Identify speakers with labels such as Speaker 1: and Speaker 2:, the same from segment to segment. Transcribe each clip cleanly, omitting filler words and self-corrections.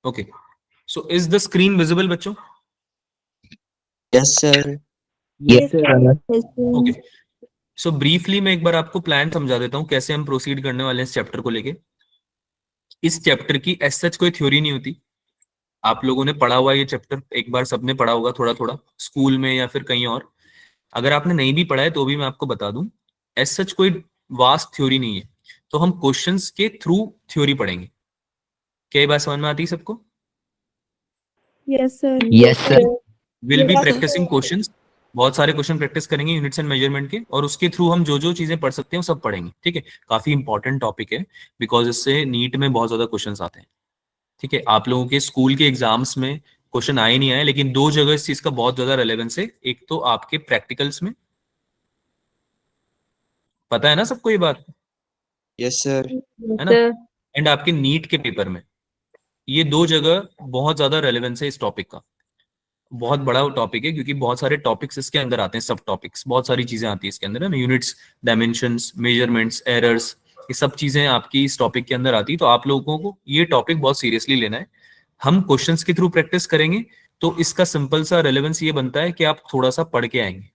Speaker 1: Okay, so is the screen visible बच्चों?
Speaker 2: Yes sir.
Speaker 3: Yes, sir.
Speaker 1: Okay, so briefly मैं एक बार आपको plan समझा देता हूँ कैसे हम प्रोसीड करने वाले हैं इस चैप्टर को लेके। इस चैप्टर की एज सच कोई थ्योरी नहीं होती। आप लोगों ने पढ़ा हुआ ये चैप्टर, एक बार सबने पढ़ा होगा थोड़ा थोड़ा स्कूल में या फिर कहीं और। अगर आपने नहीं भी पढ़ा है तो भी मैं आपको बता दूं, एज सच कोई वास्ट थ्योरी नहीं है। तो हम क्वेश्चंस के थ्रू थ्योरी पढ़ेंगे। क्या ये बात समझ में आती है सबको?
Speaker 3: Yes, sir.
Speaker 4: Yes, sir.
Speaker 1: Will be
Speaker 3: Yes,
Speaker 1: practising questions. बहुत सारे क्वेश्चन प्रैक्टिस करेंगे यूनिट्स एंड मेजरमेंट के, और उसके थ्रू हम जो जो चीजें पढ़ सकते हैं वो सब पढ़ेंगे। ठीक है, काफी इंपॉर्टेंट टॉपिक है बिकॉज इससे नीट में बहुत ज्यादा क्वेश्चंस आते हैं। ठीक है, आप लोगों के स्कूल के एग्जाम्स में क्वेश्चन आए नहीं आए, लेकिन दो जगह इस चीज का बहुत ज्यादा रेलेवेंस है। एक तो आपके प्रैक्टिकल्स में, पता है ना सबको ये बात,
Speaker 2: यस सर।
Speaker 1: है ना, एंड आपके नीट के पेपर में। ये दो जगह बहुत ज्यादा रेलेवेंस है इस टॉपिक का। बहुत बड़ा टॉपिक है क्योंकि बहुत सारे टॉपिक्स इसके अंदर आते हैं, सब टॉपिक्स, बहुत सारी चीजें आती है इसके अंदर, है ना, यूनिट्स, डायमेंशंस, मेजरमेंट्स, एरर्स, ये सब चीजें आपकी इस टॉपिक के अंदर आती है। तो आप लोगों को ये टॉपिक बहुत सीरियसली लेना है। हम क्वेश्चंस के थ्रू प्रैक्टिस करेंगे तो इसका सिंपल सा रेलेवेंस ये बनता है कि आप थोड़ा सा पढ़ के आएंगे।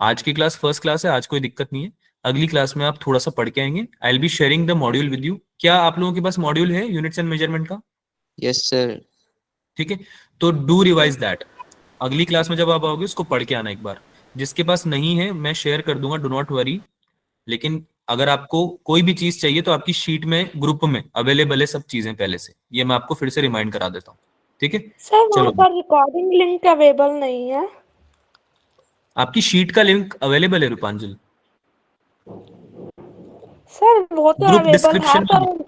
Speaker 1: आज की क्लास फर्स्ट क्लास है, आज कोई दिक्कत नहीं है। अगली क्लास में आप थोड़ा सा पढ़ के आएंगे। I will be sharing the module with you. क्या आप लोगों के पास मॉड्यूल है यूनिट्स एंड मेजरमेंट का?
Speaker 2: Yes sir.
Speaker 1: ठीक है, तो डू रिवाइज दैट। अगली क्लास में जब आप आओगे उसको पढ़ के आना एक बार। जिसके पास नहीं है मैं शेयर कर दूंगा, डू नॉट वरी। लेकिन अगर आपको कोई भी चीज चाहिए तो आपकी शीट में ग्रुप में अवेलेबल है सब चीजें पहले से। ये मैं आपको फिर से रिमाइंड करा देता हूँ। ठीक है,
Speaker 3: सर वहाँ
Speaker 1: चलो।
Speaker 3: पर रिकॉर्डिंग लिंक अवेलेबल नहीं है।
Speaker 1: आपकी शीट का लिंक अवेलेबल है रूपांजल,
Speaker 3: सर वो तो
Speaker 1: ग्रुप
Speaker 3: अवेलेबल है,
Speaker 1: डिस्क्रिप्शन
Speaker 3: पर
Speaker 1: में।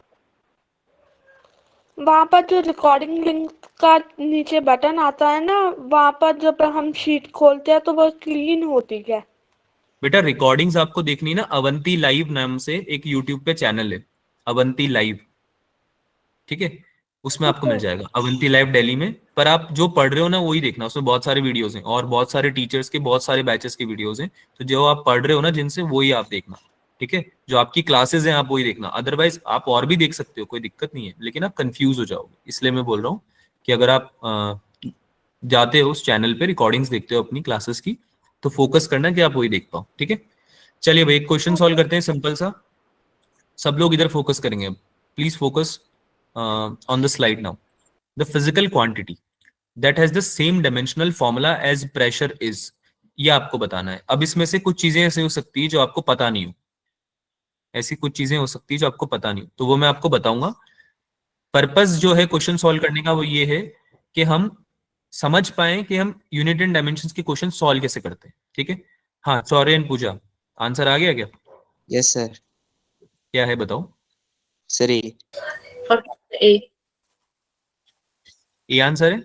Speaker 3: वहाँ पर जो रिकॉर्डिंग लिंक का नीचे बटन आता है ना, वहाँ पर जब हम शीट खोलते हैं तो वो क्लीन होती है।
Speaker 1: बेटा रिकॉर्डिंग्स आपको देखनी है ना, अवंती लाइव नाम से एक यूट्यूब पे चैनल है, अवंती लाइव। ठीक है, उसमें आपको मिल जाएगा अवंती लाइव दिल्ली में। पर आप जो पढ़ रहे हो ना वही देखना, उसमें बहुत सारे वीडियोस हैं और बहुत सारे टीचर्स के बहुत सारे बैचेस के वीडियोस हैं। तो जो आप पढ़ रहे हो ना जिनसे, वही आप देखना। ठीक है, जो आपकी क्लासेस हैं आप वही देखना। अदरवाइज आप और भी देख सकते हो, कोई दिक्कत नहीं है, लेकिन आप कंफ्यूज हो जाओगे। इसलिए मैं बोल रहा हूँ कि अगर आप जाते हो उस चैनल पे, रिकॉर्डिंग्स देखते हो अपनी क्लासेस की, तो फोकस करना कि आप वही देख पाओ। ठीक है, चलिए भाई एक क्वेश्चन सॉल्व करते हैं सिंपल सा। सब लोग इधर फोकस करेंगे अब। Please focus on the slide now. The physical quantity that has the same dimensional formula as pressure is. ये आपको बताना है। अब इसमें से कुछ चीजें ऐसे हो सकती है जो आपको पता नहीं हो, ऐसी कुछ चीजें हो सकती है जो आपको पता नहीं हो, तो वो मैं आपको बताऊंगा। पर्पस जो है क्वेश्चन सॉल्व करने का वो ये है कि हम समझ पाए कि हम यूनिट एंड डायमेंशंस के क्वेश्चन सॉल्व कैसे करते हैं। ठीक है, हाँ सॉरी एंड पूजा, आंसर आ गया क्या?
Speaker 2: Yes sir.
Speaker 1: क्या है बताओ?
Speaker 2: सर
Speaker 3: ए।
Speaker 1: ये आंसर है?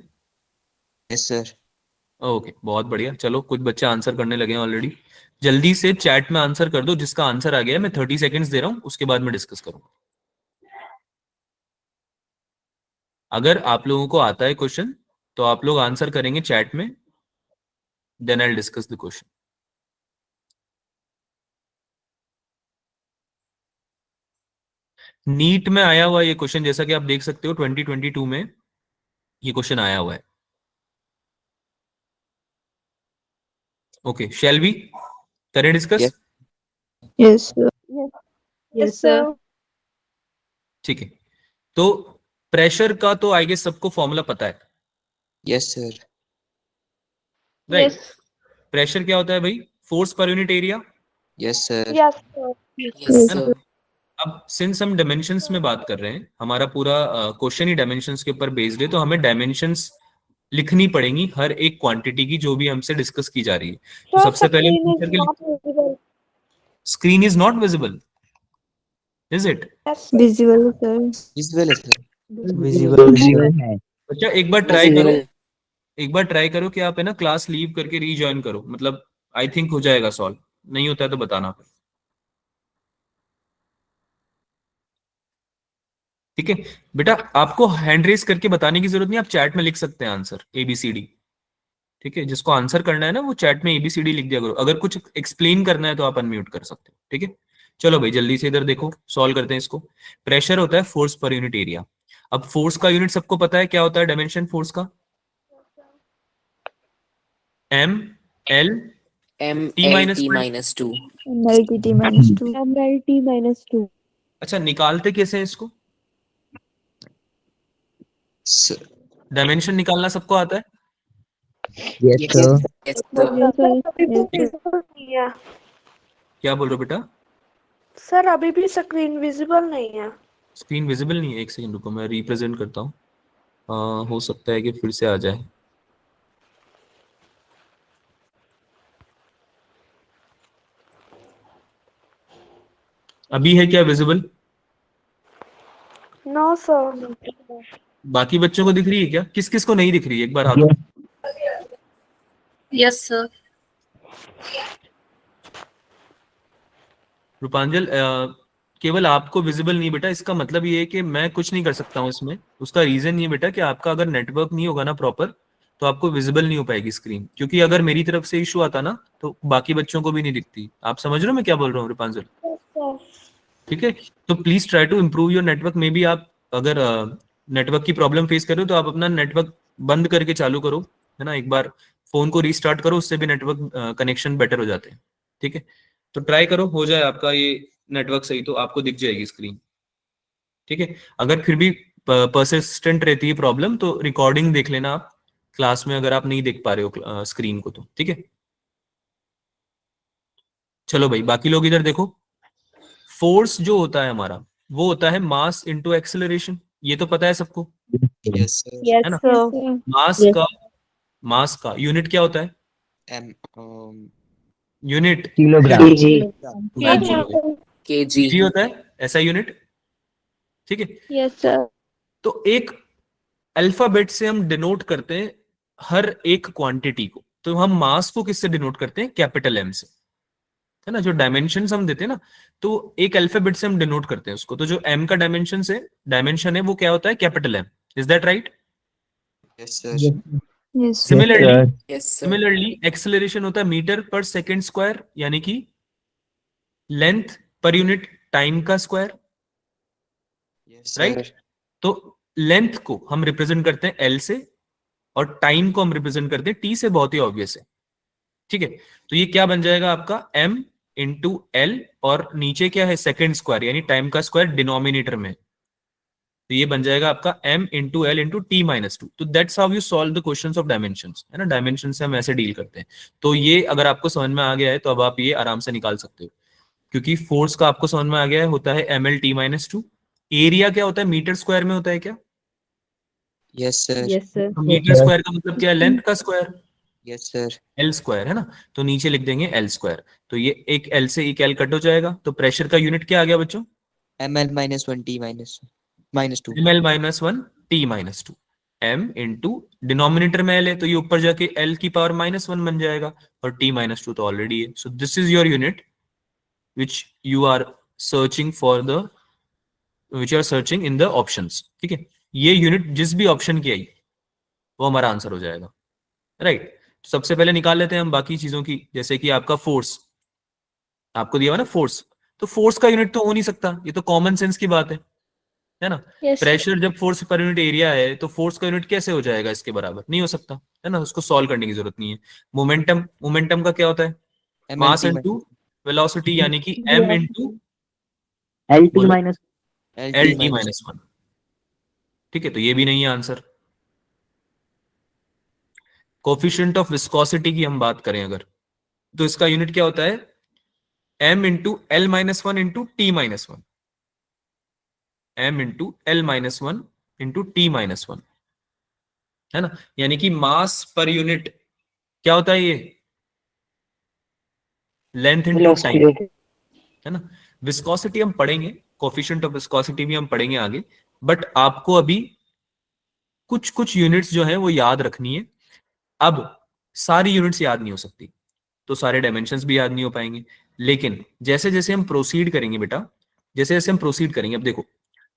Speaker 2: Yes sir.
Speaker 1: ओके, बहुत बढ़िया। चलो कुछ बच्चे आंसर करने लगे हैं ऑलरेडी। जल्दी से चैट में आंसर कर दो जिसका आंसर आ गया है। मैं 30 सेकेंड्स दे रहा हूं, उसके बाद मैं डिस्कस करूंगा। अगर आप लोगों को आता है क्वेश्चन तो आप लोग आंसर करेंगे चैट में, then I discuss the question. NEET में आया हुआ ये क्वेश्चन, जैसा कि आप देख सकते हो 2022 में ये क्वेश्चन आया हुआ है। ओके, शैल वी करें discuss?
Speaker 3: Yes, sir. Yes, sir.
Speaker 1: ठीक है, तो प्रेशर का तो आई गेस सबको फॉर्मूला पता है,
Speaker 2: यस सर।
Speaker 1: राइट? प्रेशर क्या होता है भाई? फोर्स पर unit area,
Speaker 2: yes sir.
Speaker 3: Yes, sir.
Speaker 4: Yes,
Speaker 1: है ना?
Speaker 4: sir.
Speaker 1: अब सिंस हम डायमेंशंस में बात कर रहे हैं, हमारा पूरा क्वेश्चन ही डायमेंशंस के ऊपर बेस्ड है, तो हमें डायमेंशंस लिखनी पड़ेंगी हर एक क्वांटिटी की जो भी हमसे डिस्कस की जा रही है। तो
Speaker 3: Sir,
Speaker 1: सबसे पहले
Speaker 3: screen is not visible.
Speaker 1: Screen is not visible, is it?
Speaker 3: Yes, sir. Visible, sir.
Speaker 2: Visual है सर।
Speaker 4: Visible है.
Speaker 1: अच्छा एक बार ट्राई करो, एक बार ट्राई करो कि आप है ना क्लास लीव करके रीजॉइन करो, मतलब आई थिंक हो जाएगा सॉल्व। नहीं होता है तो बताना। ठीक है बेटा, आपको हैंड रेस करके बताने की जरूरत नहीं, आप चैट में लिख सकते हैं आंसर ABCD। ठीक है, जिसको आंसर करना है ना वो चैट में ABCD लिख दिया करो। अगर कुछ एक्सप्लेन करना है तो आप अनम्यूट कर सकते हो। ठीक है, चलो भाई जल्दी से इधर देखो, सॉल्व करते हैं इसको। प्रेशर होता है फोर्स पर यूनिट एरिया। अब फोर्स का यूनिट सबको पता है क्या होता है, डायमेंशन फोर्स का M L T minus
Speaker 5: MLT-2
Speaker 4: MLT minus 2.
Speaker 3: MLT minus 2.
Speaker 1: अच्छा, निकालते कैसे हैं इसको?
Speaker 2: Sir.
Speaker 1: डायमेंशन निकालना सबको आता है?
Speaker 4: Yes,
Speaker 5: Yes,
Speaker 4: sir.
Speaker 5: yes sir.
Speaker 3: Yes, sir.
Speaker 4: Yes,
Speaker 3: visible नहीं है
Speaker 1: क्या बोल रहे हो बेटा?
Speaker 3: सर, अभी भी स्क्रीन विजिबल नहीं है।
Speaker 1: स्क्रीन विजिबल नहीं है, एक सेकंड रुको, मैं रिप्रेजेंट करता हूँ। हो सकता है कि फिर से आ जाए। अभी है क्या विजिबल?
Speaker 3: No sir.
Speaker 1: बाकी बच्चों को दिख रही है क्या? किस किस को नहीं दिख रही है, एक बार हाथ।
Speaker 6: Yes sir.
Speaker 1: रूपांजल, केवल आपको विजिबल नहीं बेटा, इसका मतलब ये है कि मैं कुछ नहीं कर सकता हूँ इसमें। उसका रीजन ये बेटा कि आपका अगर नेटवर्क नहीं होगा ना प्रॉपर, तो आपको विजिबल नहीं हो पाएगी स्क्रीन। क्योंकि अगर मेरी तरफ से इशू आता ना, तो बाकी बच्चों को भी नहीं दिखती। आप समझ रहे हो मैं क्या बोल रहा हूँ रूपांजल? ठीक है, तो please try to improve your network. Maybe आप अगर नेटवर्क की प्रॉब्लम फेस कर रहे हो, तो आप अपना नेटवर्क बंद करके चालू करो, है ना। एक बार फोन को रीस्टार्ट करो, उससे भी नेटवर्क कनेक्शन बेटर हो जाते हैं। ठीक है, तो ट्राई करो, हो जाए आपका ये नेटवर्क सही तो आपको दिख जाएगी स्क्रीन। ठीक है, अगर फिर भी परसिस्टेंट रहती है प्रॉब्लम, तो रिकॉर्डिंग देख लेना आप क्लास में, अगर आप नहीं देख पा रहे हो स्क्रीन को तो। ठीक है, चलो भाई, बाकी लोग इधर देखो। फोर्स जो होता है हमारा, वो होता है मास इनटू एक्सेलरेशन। ये तो पता है सबको,
Speaker 2: Yes, sir.
Speaker 1: है ना।
Speaker 3: सर।
Speaker 1: मास
Speaker 4: Yes.
Speaker 1: का मास का यूनिट क्या होता है?
Speaker 2: M.
Speaker 1: Unit
Speaker 4: Kilogram.
Speaker 5: KG
Speaker 1: जी होता है, ऐसा यूनिट। ठीक है,
Speaker 3: यस सर।
Speaker 1: तो एक अल्फाबेट से हम डिनोट करते हैं हर एक क्वांटिटी को। तो हम मास को किससे डिनोट करते हैं? कैपिटल एम से, है ना। जो डायमेंशंस हम देते हैं ना, तो एक अल्फाबेट से हम डिनोट करते हैं उसको। तो जो एम का डायमेंशन है वो क्या होता है? Capital M. Is that right?
Speaker 2: Yes, sir.
Speaker 4: Yes.
Speaker 1: Similarly
Speaker 5: yes sir.
Speaker 1: Similarly acceleration होता है मीटर पर सेकेंड स्क्वायर, यानी कि लेंथ पर यूनिट टाइम का स्क्वायर,
Speaker 2: Yes, sir.
Speaker 1: राइट। तो लेंथ को हम रिप्रेजेंट करते हैं एल से, और टाइम को हम रिप्रेजेंट करते हैं टी से। बहुत ही ऑब्वियस है। ठीक है, तो ये क्या बन जाएगा आपका? एम इंटू एल, और नीचे क्या है? सेकेंड स्क्वायर, यानी टाइम का स्क्वायर डिनोमिनेटर में। तो ये बन जाएगा आपका m into L into T minus 2। तो that's how you solve the questions of dimensions, है ना। डायमेंशन से हम ऐसे डील करते हैं। तो ये अगर आपको समझ में आ गया है, तो अब आप ये आराम से निकाल सकते हो। क्योंकि फोर्स का आपको समझ में आ गया है, होता है M L T minus 2। Area क्या होता है? मीटर स्क्वायर में होता है क्या?
Speaker 2: Yes, sir.
Speaker 4: Yes, sir.
Speaker 1: तो मीटर स्क्वायर का मतलब क्या है? लेंथ का square,
Speaker 2: Yes, sir.
Speaker 1: L square, है ना। तो नीचे लिख देंगे एल स्क्वायर। तो ये एक एल से एक एल कट हो जाएगा। तो प्रेशर का यूनिट क्या आ गया बच्चों?
Speaker 2: ML minus 1 T minus 2.
Speaker 1: M L minus 1 T minus 2। M into denominator में एल है, तो ये ऊपर जाके एल की पावर -1 बन जाएगा, और टी माइनस 2 तो ऑलरेडी है। So this is your unit which you are searching for the which are searching in the options. ठीक है, ये यूनिट जिस भी ऑप्शन की आई, वो हमारा आंसर हो जाएगा, राइट। सबसे पहले निकाल लेते हैं हम बाकी चीजों की, जैसे कि आपका फोर्स आपको दिया हुआ ना, फोर्स। तो फोर्स का यूनिट तो हो नहीं सकता, ये तो कॉमन सेंस की बात है ना।
Speaker 3: यस
Speaker 1: प्रेशर जब फोर्स पर यूनिट एरिया है, तो फोर्स का यूनिट कैसे हो जाएगा इसके बराबर? नहीं हो सकता, है ना। उसको सॉल्व करने की जरूरत नहीं है। मोमेंटम का क्या होता है? मास
Speaker 2: MLT
Speaker 1: इनटू वेलोसिटी, यानी कि m इंटू
Speaker 4: LT
Speaker 1: बोलो।
Speaker 4: minus
Speaker 1: L
Speaker 2: LT
Speaker 1: T
Speaker 2: minus
Speaker 1: minus 1। ठीक है, तो ये भी नहीं है आंसर। कोफिशिएंट ऑफ विस्कोसिटी की हम बात करें अगर, तो इसका यूनिट क्या होता है? m into L minus 1 into T minus 1। m into L minus 1 into T minus 1, है ना। यानी कि मास पर यूनिट क्या होता है? ये लेंथ इंटू टाइम, है ना। विस्कोसिटी हम पढ़ेंगे, कोफिशिएंट ऑफ विस्कोसिटी भी हम पढ़ेंगे आगे। बट आपको अभी कुछ कुछ यूनिट्स जो है वो याद रखनी है। अब सारी यूनिट्स याद नहीं हो सकती, तो सारे डायमेंशंस भी याद नहीं हो पाएंगे। लेकिन जैसे जैसे हम प्रोसीड करेंगे बेटा, जैसे जैसे हम प्रोसीड करेंगे, अब देखो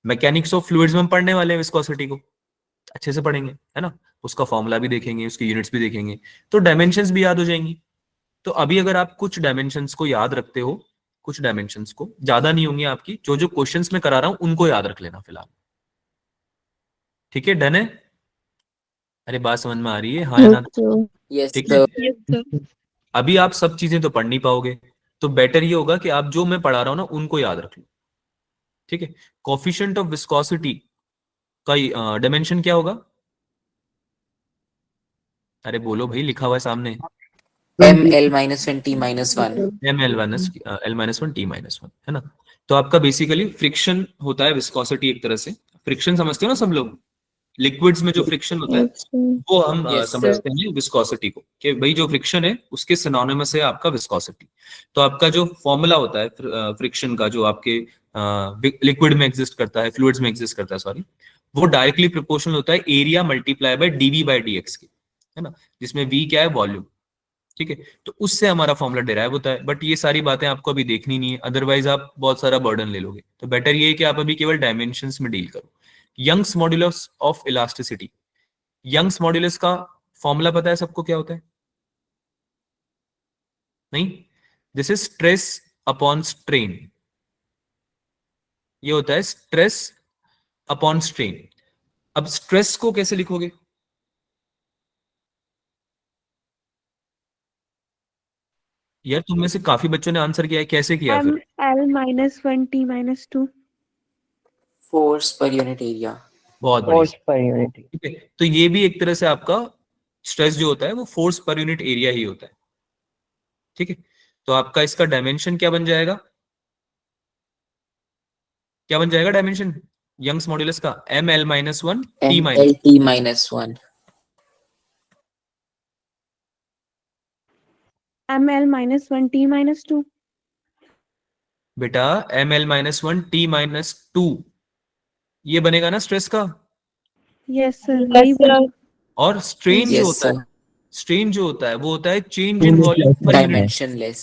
Speaker 1: मैकेनिक्स ऑफ फ्लूइड्स में हम पढ़ने वाले हैं विस्कोसिटी को, अच्छे से पढ़ेंगे, है ना। उसका फॉर्मूला भी देखेंगे, उसकी यूनिट्स भी देखेंगे, तो डायमेंशंस भी याद हो जाएंगी। तो अभी अगर आप कुछ डायमेंशंस को याद रखते हो, कुछ डायमेंशंस को, ज्यादा नहीं होंगे आपकी, जो जो क्वेश्चंस में करा रहा हूं उनको याद रख लेना फिलहाल। ठीक है, डन है? अरे बात समझ में आ रही है, हाँ या ना?
Speaker 4: Yes, sir.
Speaker 5: Yes,
Speaker 1: ठीक
Speaker 5: sir.
Speaker 1: है, अभी आप सब चीजें तो पढ़ नहीं पाओगे, तो बेटर ये होगा कि आप जो मैं पढ़ा रहा हूँ ना उनको याद रख लो। ठीक है, कोफिशिएंट ऑफ विस्कोसिटी का डायमेंशन क्या होगा? अरे बोलो भाई, लिखा हुआ है सामने।
Speaker 5: ML-1 T-1.
Speaker 1: L-1 T-1 है ना? तो आपका बेसिकली फ्रिक्शन होता है विस्कोसिटी, एक तरह से फ्रिक्शन समझते हो ना सब लोग, लिक्विड्स में जो फ्रिक्शन होता है
Speaker 4: Yes, sir.
Speaker 1: वो हम
Speaker 5: Yes, sir.
Speaker 1: समझते हैं विस्कोसिटी को, कि भाई जो फ्रिक्शन है उसके सिनोनिमस है आपका विस्कोसिटी। तो आपका जो फॉर्मूला होता है फ्रिक्शन का, जो आपके लिक्विड में एग्जिस्ट करता है, फ्लूइड्स में एग्जिस्ट करता है, सॉरी, वो डायरेक्टली प्रोपोर्शनल होता है area multiply by DV by DX के, है ना, जिसमें वी क्या है, वॉल्यूम। ठीक है, तो उससे हमारा फॉर्मूला डिराइव होता है, बट ये सारी बातें आपको अभी देखनी नहीं है, अदरवाइज आप बहुत सारा बर्डन ले लोगे। तो बेटर ये है कि आप अभी केवल डायमेंशंस में डील करो। Young's modulus of elasticity, Young's modulus का फॉर्मूला पता है सबको क्या होता है? नहीं? This is stress upon strain, ये होता है स्ट्रेस अपॉन स्ट्रेन। अब स्ट्रेस को कैसे लिखोगे? यार तुम में से काफी बच्चों ने आंसर किया है, कैसे किया
Speaker 3: M
Speaker 1: फिर?
Speaker 3: L-1 T-2.
Speaker 5: Force per unit area.
Speaker 1: बहुत
Speaker 2: फोर्स
Speaker 1: बढ़िया।
Speaker 2: Per unit.
Speaker 1: ठीक है, तो ये भी एक तरह से आपका स्ट्रेस जो होता है वो फोर्स पर यूनिट एरिया ही होता है। ठीक है, तो आपका इसका डायमेंशन क्या बन जाएगा? क्या बन जाएगा डायमेंशन यंग्स मॉड्यूलस का? ML-1 T-.
Speaker 5: ML-T-1.
Speaker 3: ML-1 T-2.
Speaker 1: बेटा ML-1 T-2 ये बनेगा ना स्ट्रेस का।
Speaker 3: Yes, sir. वही बोला।
Speaker 1: और स्ट्रेन जो
Speaker 5: Yes,
Speaker 1: होता है,
Speaker 5: sir.
Speaker 1: स्ट्रेन जो होता है वो होता है change in volume per unit,
Speaker 5: Dimensionless.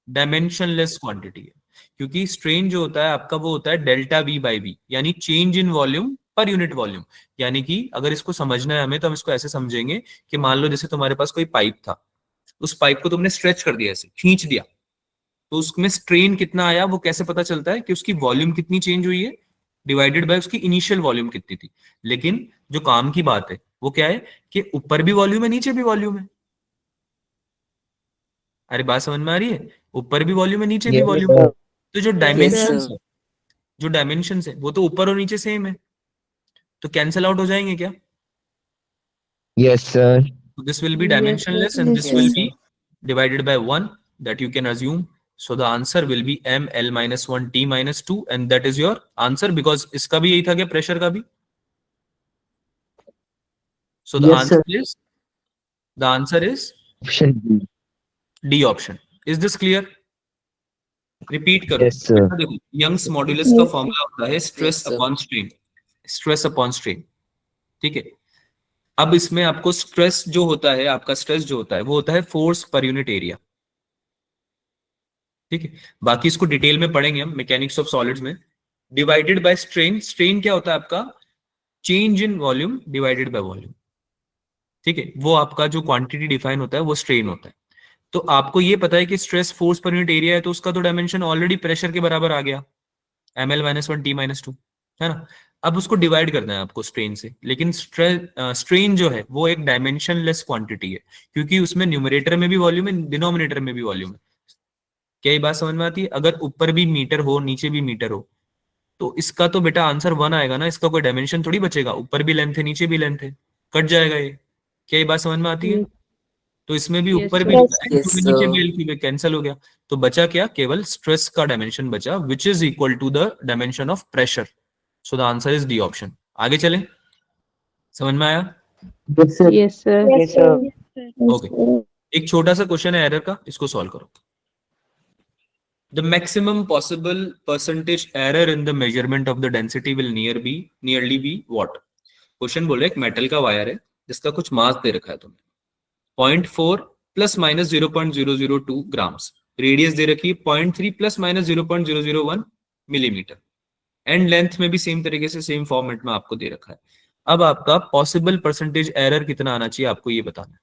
Speaker 1: Dimensionless quantity है। क्योंकि स्ट्रेन जो होता है आपका वो होता है डेल्टा वी बाई वी, यानी change in volume per unit volume. यानी कि अगर इसको समझना है हमें तो हम इसको ऐसे समझेंगे कि मान लो जैसे तुम्हारे पास कोई पाइप था, उस पाइप को तुमने स्ट्रेच कर दिया, ऐसे खींच दिया, तो उसमें स्ट्रेन कितना आया वो कैसे पता चलता है? कि उसकी वॉल्यूम कितनी चेंज हुई है डिवाइडेड बाय उसकी इनिशियल वॉल्यूम कितनी थी। लेकिन जो काम की बात है वो क्या है कि ऊपर भी वॉल्यूम है नीचे भी वॉल्यूम है। अरे बात समझ में आ रही है? ऊपर भी वॉल्यूम है नीचे भी वॉल्यूम है। तो जो
Speaker 5: Yes,
Speaker 1: डायमेंशन
Speaker 5: sir.
Speaker 1: है, जो डायमेंशन है वो तो ऊपर और नीचे सेम है, तो कैंसिल आउट हो जाएंगे क्या?
Speaker 4: Yes, sir.
Speaker 1: So this will be
Speaker 3: Yes, sir.
Speaker 1: dimensionless and
Speaker 4: Yes,
Speaker 1: this
Speaker 5: Yes,
Speaker 1: will
Speaker 5: sir.
Speaker 1: be divided by 1, that you can assume. So the answer will be ML-1 T-2 and that is your answer, because इसका भी यही था क्या, pressure का भी? So the
Speaker 4: Yes,
Speaker 1: answer
Speaker 4: sir.
Speaker 1: is, the answer is
Speaker 4: Option B.
Speaker 1: D option. Is this clear? Repeat करो।
Speaker 4: Yes, sir.
Speaker 1: बेटा देखो, यंग्स मॉड्यूलस का
Speaker 4: Yes.
Speaker 1: फॉर्मूला होता है stress
Speaker 5: Yes, sir.
Speaker 1: Upon strain, stress upon strain. ठीक है, अब इसमें आपको स्ट्रेस जो होता है, आपका स्ट्रेस जो होता है वो होता है फोर्स पर यूनिट एरिया। ठीक है, बाकी इसको डिटेल में पढ़ेंगे हम मैकेनिक्स ऑफ सॉलिड्स में। डिवाइडेड बाय स्ट्रेन, स्ट्रेन क्या होता है आपका? Change in volume divided by volume. ठीक है, वो आपका जो क्वांटिटी डिफाइन होता है वो स्ट्रेन होता है। तो आपको ये पता है कि स्ट्रेस फोर्स पर यूनिट एरिया है, तो उसका तो डायमेंशन ऑलरेडी प्रेशर के बराबर आ गया, ML-1 T-2, है ना? अब उसको डिवाइड करना है आपको स्ट्रेन से, लेकिन स्ट्रेन जो है वो एक डायमेंशनलेस क्वांटिटी है, क्योंकि उसमें न्यूमरेटर में भी वॉल्यूम है, डिनोमिनेटर में भी वॉल्यूम है। क्या ये बात समझ में आती है? अगर ऊपर भी मीटर हो नीचे भी मीटर हो तो इसका तो बेटा आंसर 1 आएगा ना, इसका कोई डायमेंशन थोड़ी बचेगा, ऊपर भी लेंथ है नीचे भी लेंथ है, कट जाएगा ये। क्या ये बात समझ में आती है? तो इसमें भी
Speaker 3: Yes,
Speaker 1: ऊपर
Speaker 3: sir.
Speaker 1: भी L
Speaker 5: Yes,
Speaker 1: क्यूब नीचे
Speaker 5: sir.
Speaker 1: भी L क्यूब कैंसिल हो गया, तो बचा क्या? केवल स्ट्रेस का डायमेंशन बचा, which is equal to the dimension of pressure. So the answer is D option. आगे चलें, समझ में आया?
Speaker 4: Yes, sir.
Speaker 3: Yes, sir.
Speaker 2: Yes, sir.
Speaker 4: Yes,
Speaker 1: okay,
Speaker 4: sir.
Speaker 1: एक छोटा सा क्वेश्चन है एरर का, इसको सॉल्व करो। The maximum possible percentage error in the measurement of the density will nearly be what? Question बोल रहे एक मेटल का वायर है जिसका कुछ मास दे रखा है तुम्हें, 0.4 प्लस माइनस 0.002 ग्राम्स, रेडियस दे रखी है 0.3 plus minus 0.001 millimetre, and length में भी सेम तरीके से सेम फॉर्मेट में आपको दे रखा है। अब आपका पॉसिबल परसेंटेज एरर कितना आना चाहिए आपको ये बताना है।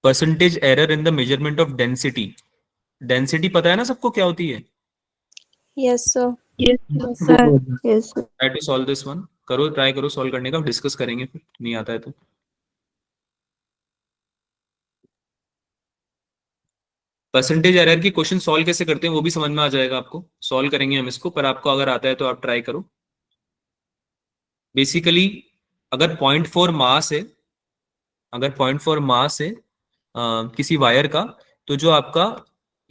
Speaker 1: Percentage error in the measurement of density. Density पता है ना सबको क्या होती है?
Speaker 3: Yes, sir.
Speaker 4: Yes,
Speaker 3: Sir. Yes, sir.
Speaker 1: Try to solve this one. करो, ट्राई करो सॉल्व करने का, डिस्कस करेंगे फिर, नहीं आता है तो। परसेंटेज एरर की क्वेश्चन सॉल्व कैसे करते हैं वो भी समझ में आ जाएगा आपको, सॉल्व करेंगे हम इसको, पर आपको अगर आता है तो आप ट्राई करो। बेसिकली अगर 0.4 मास है, अगर 0.4 मास है किसी वायर का, तो जो आपका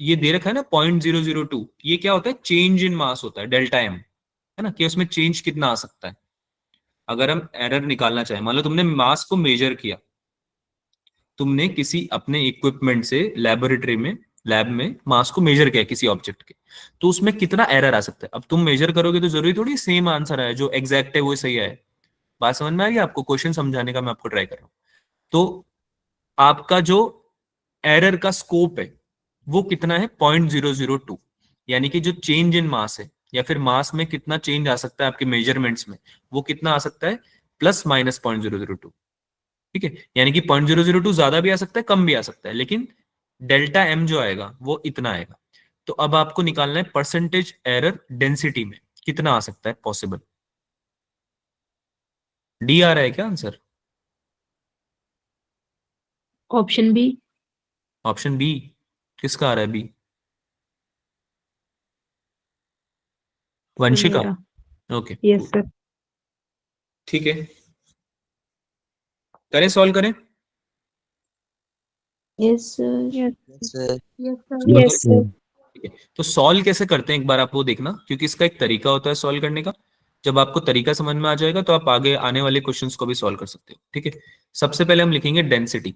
Speaker 1: ये दे रखा है ना 0.002, ये क्या होता है? चेंज इन मास होता है, डेल्टा एम, है ना, कि उसमें चेंज कितना आ सकता है। अगर हम एरर निकालना चाहें, मान लो तुमने मास को मेजर किया, तुमने किसी अपने इक्विपमेंट से लैबोरेटरी में, लैब में मास को मेजर किया किसी ऑब्जेक्ट के, तो उसमें कितना एरर आ सकता है। अब तुम मेजर करोगे तो जरूरी थोड़ी सेम आंसर आए, जो एग्जैक्ट है वो सही है। बात समझ में आ गई आपको? क्वेश्चन समझाने का मैं आपको ट्राई कर रहा हूँ। तो आपका जो एरर का स्कोप है वो कितना है? 0.002, यानी कि जो चेंज इन मास है, या फिर मास में कितना चेंज आ सकता है आपके मेजरमेंट्स में, वो कितना आ सकता है? Plus minus 0.002। ठीक है, यानी कि 0.002 ज्यादा भी आ सकता है, कम भी आ सकता है, लेकिन डेल्टा एम जो आएगा वो इतना आएगा। तो अब आपको निकालना है परसेंटेज एरर डेंसिटी में कितना आ सकता है पॉसिबल। डी आ रहा है क्या answer?
Speaker 6: Option B.
Speaker 1: Option B किसका आ रहा है? बी वंशिका।
Speaker 6: मेरा।
Speaker 1: Okay,
Speaker 6: yes sir.
Speaker 1: ठीक है, करें, सॉल्व करें।
Speaker 3: Yes, sir.
Speaker 2: Yes, sir.
Speaker 6: Yes sir.
Speaker 1: Solve
Speaker 3: Yes,
Speaker 1: करें?
Speaker 3: sir.
Speaker 1: ठीक है, तो सॉल्व कैसे करते हैं एक बार आप वो देखना, क्योंकि इसका एक तरीका होता है सॉल्व करने का। जब आपको तरीका समझ में आ जाएगा तो आप आगे आने वाले क्वेश्चंस को भी सॉल्व कर सकते हो। ठीक है, सबसे पहले हम लिखेंगे डेंसिटी।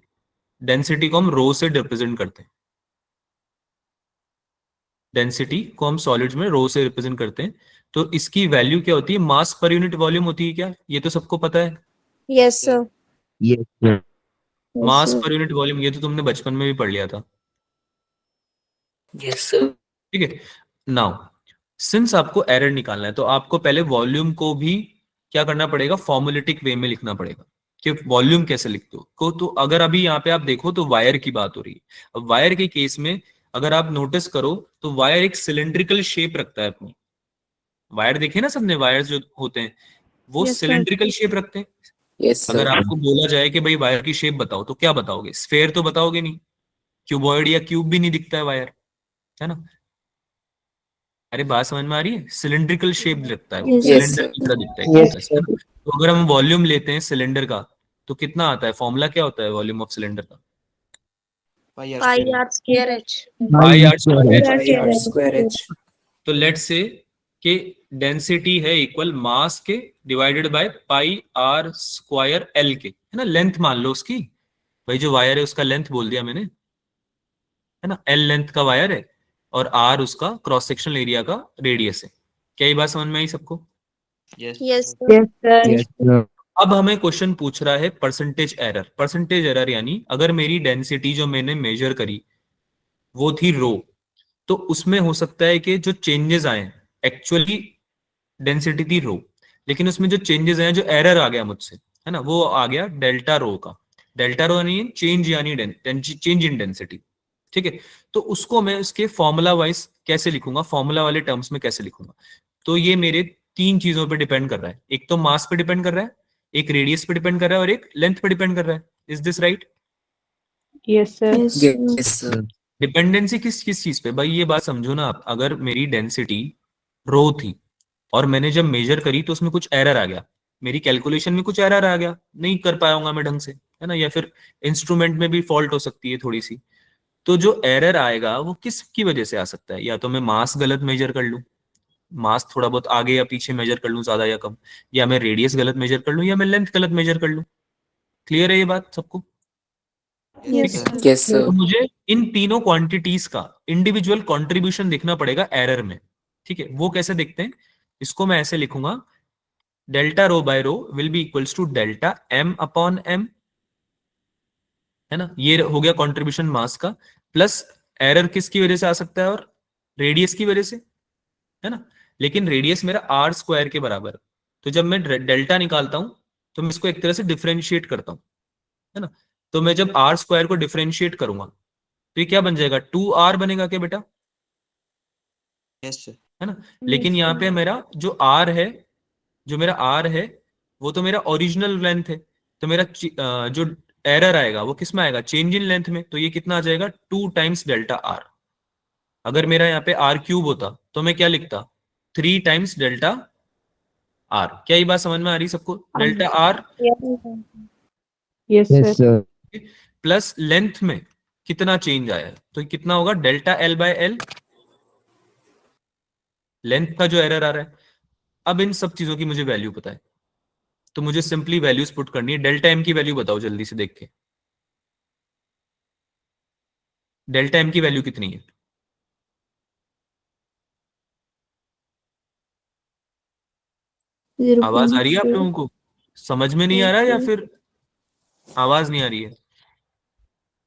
Speaker 1: डेंसिटी को हम रो से रिप्रेजेंट करते हैं, डेंसिटी को हम सॉलिड्स में रो से रिप्रेजेंट करते हैं। तो इसकी वैल्यू क्या होती है? मास पर यूनिट वॉल्यूम होती है क्या? ये तो सबको पता है।
Speaker 3: Yes, sir.
Speaker 4: Yes, sir.
Speaker 3: Yes,
Speaker 1: मास
Speaker 3: sir.
Speaker 1: पर यूनिट वॉल्यूम, ये तो तुमने बचपन में भी पढ़ लिया था।
Speaker 5: Yes, sir.
Speaker 1: ठीक है, नाउ सिंस आपको एरर निकालना है तो आपको पहले वॉल्यूम को भी क्या करना पड़ेगा? फॉर्मुलेटिक वे में लिखना पड़ेगा कि वॉल्यूम कैसे लिखते हो को। तो अगर अभी यहाँ पे आप देखो तो वायर की बात हो रही है। अब वायर के केस में अगर आप नोटिस करो तो वायर एक सिलेंड्रिकल शेप रखता है अपनी। वायर देखे ना सबने, वायर जो होते हैं वो
Speaker 3: Yes, sir.
Speaker 1: सिलेंड्रिकल शेप रखते हैं।
Speaker 5: Yes,
Speaker 1: अगर
Speaker 5: sir.
Speaker 1: आपको बोला जाए कि भाई वायर की शेप बताओ तो क्या बताओगे? स्फेयर तो बताओगे नहीं, क्यूबॉइड या क्यूब भी नहीं दिखता है वायर, है ना। अरे बात समझ में आ रही है? सिलिंड्रिकल शेप लगता है, वो
Speaker 3: Yes,
Speaker 5: Yes,
Speaker 1: सिलेंडर
Speaker 5: sir.
Speaker 1: की तरह दिखता है एक
Speaker 4: Yes,
Speaker 1: तरह से, है ना? तो अगर हम वॉल्यूम लेते हैं सिलेंडर का तो कितना आता है? फॉर्मूला क्या होता है वॉल्यूम ऑफ सिलेंडर का?
Speaker 2: Pi r
Speaker 3: Pi
Speaker 2: square.
Speaker 3: r square h.
Speaker 1: Pi R
Speaker 4: square
Speaker 1: square
Speaker 3: Pi
Speaker 1: H.
Speaker 5: Pi r square h.
Speaker 1: तो लेट्स से कि डेंसिटी है इक्वल मास के divided by pi R square L के, है ना। Length मान लो उसकी, भाई जो वायर है उसका लेंथ बोल दिया मैंने, है ना। एल लेंथ का वायर है और आर उसका क्रॉस सेक्शनल एरिया का रेडियस है। क्या ये बात समझ में आई सबको?
Speaker 2: Yes,
Speaker 3: Yes,
Speaker 2: sir.
Speaker 3: sir.
Speaker 6: Yes sir.
Speaker 4: Yes, sir.
Speaker 1: अब हमें क्वेश्चन पूछ रहा है परसेंटेज एरर। परसेंटेज एरर यानी अगर मेरी डेंसिटी जो मैंने मेजर करी वो थी रो, तो उसमें हो सकता है कि जो चेंजेस आए, एक्चुअली डेंसिटी थी रो, लेकिन उसमें जो चेंजेस आए, जो एरर आ गया मुझसे, है ना, वो आ गया डेल्टा रो का। डेल्टा रो यानी चेंज, यानी चेंज इन डेंसिटी। ठीक है, तो उसको मैं उसके फॉर्मूला वाइज कैसे लिखूंगा, फॉर्मूला वाले टर्म्स में कैसे लिखूंगा? तो ये मेरे तीन चीजों पे डिपेंड कर रहा है। एक तो मास पे डिपेंड कर रहा है, एक रेडियस पे डिपेंड कर रहा है और एक लेंथ पे डिपेंड कर रहा है। Is this right?
Speaker 6: Yes sir.
Speaker 3: Yes, sir.
Speaker 5: Yes, sir.
Speaker 1: Dependency किस किस चीज पे? भाई ये बात समझो ना आप, अगर मेरी डेंसिटी रो थी और मैंने जब मेजर करी तो उसमें कुछ एरर आ गया, मेरी कैलकुलेशन में कुछ एरर आ गया, नहीं कर पाऊंगा मैं ढंग से, है ना, या फिर इंस्ट्रूमेंट में भी फॉल्ट हो सकती है थोड़ी सी। तो जो एरर आएगा वो किस की वजह से आ सकता है? या तो मैं मास गलत मेजर कर लूं, मास थोड़ा बहुत आगे या पीछे मेजर कर लूं, ज्यादा या कम, या मैं रेडियस गलत मेजर कर लूं, या मैं लेंथ गलत मेजर कर लूं। क्लियर है ये बात सबको?
Speaker 3: Yes,
Speaker 2: Yes,
Speaker 3: sir.
Speaker 5: Yes,
Speaker 1: तो
Speaker 5: sir.
Speaker 1: मुझे इन तीनों क्वांटिटीज का इंडिविजुअल कंट्रीब्यूशन देखना पड़ेगा एरर में। ठीक है, वो कैसे देखते हैं? इसको मैं ऐसे लिखूंगा, delta rho by rho will be equals to delta M upon M, है ना। ये हो गया कंट्रीब्यूशन मास का, प्लस एरर किसकी वजह से आ सकता है? और रेडियस की वजह से, है ना। लेकिन रेडियस मेरा आर स्क्वायर के बराबर, तो जब मैं डेल्टा निकालता हूं तो मैं इसको एक तरह से डिफरेंशिएट करता हूं, है ना। तो मैं जब आर स्क्वायर को डिफरेंशिएट करूंगा तो ये क्या बन जाएगा, 2r बनेगा क्या बेटा,
Speaker 2: यस सर।
Speaker 1: है ना। लेकिन यहाँ पे मेरा जो आर है, जो मेरा आर है वो तो मेरा ओरिजिनल लेंथ है, तो मेरा जो एरर आएगा वो किस में आएगा, चेंज इन लेंथ में। तो ये कितना आ जाएगा, 2 टाइम्स डेल्टा आर। अगर मेरा यहाँ पे आर क्यूब होता तो मैं क्या लिखता, 3 टाइम्स डेल्टा आर। क्या ये बात समझ में आ रही सबको, delta R
Speaker 6: Yes,
Speaker 4: Yes,
Speaker 6: sir.
Speaker 4: sir.
Speaker 1: Plus length में कितना चेंज आया है, तो कितना होगा, delta L by L, length का जो एरर आ रहा है। अब इन सब चीजों की मुझे वैल्यू पता है, तो मुझे सिंपली वैल्यूज पुट करनी है। डेल्टा एम की वैल्यू बताओ जल्दी से देख के, डेल्टा एम की वैल्यू कितनी है।
Speaker 3: 0.
Speaker 1: आवाज आ रही है आप लोगों को, समझ में नहीं आ रहा है या फिर आवाज नहीं आ रही है।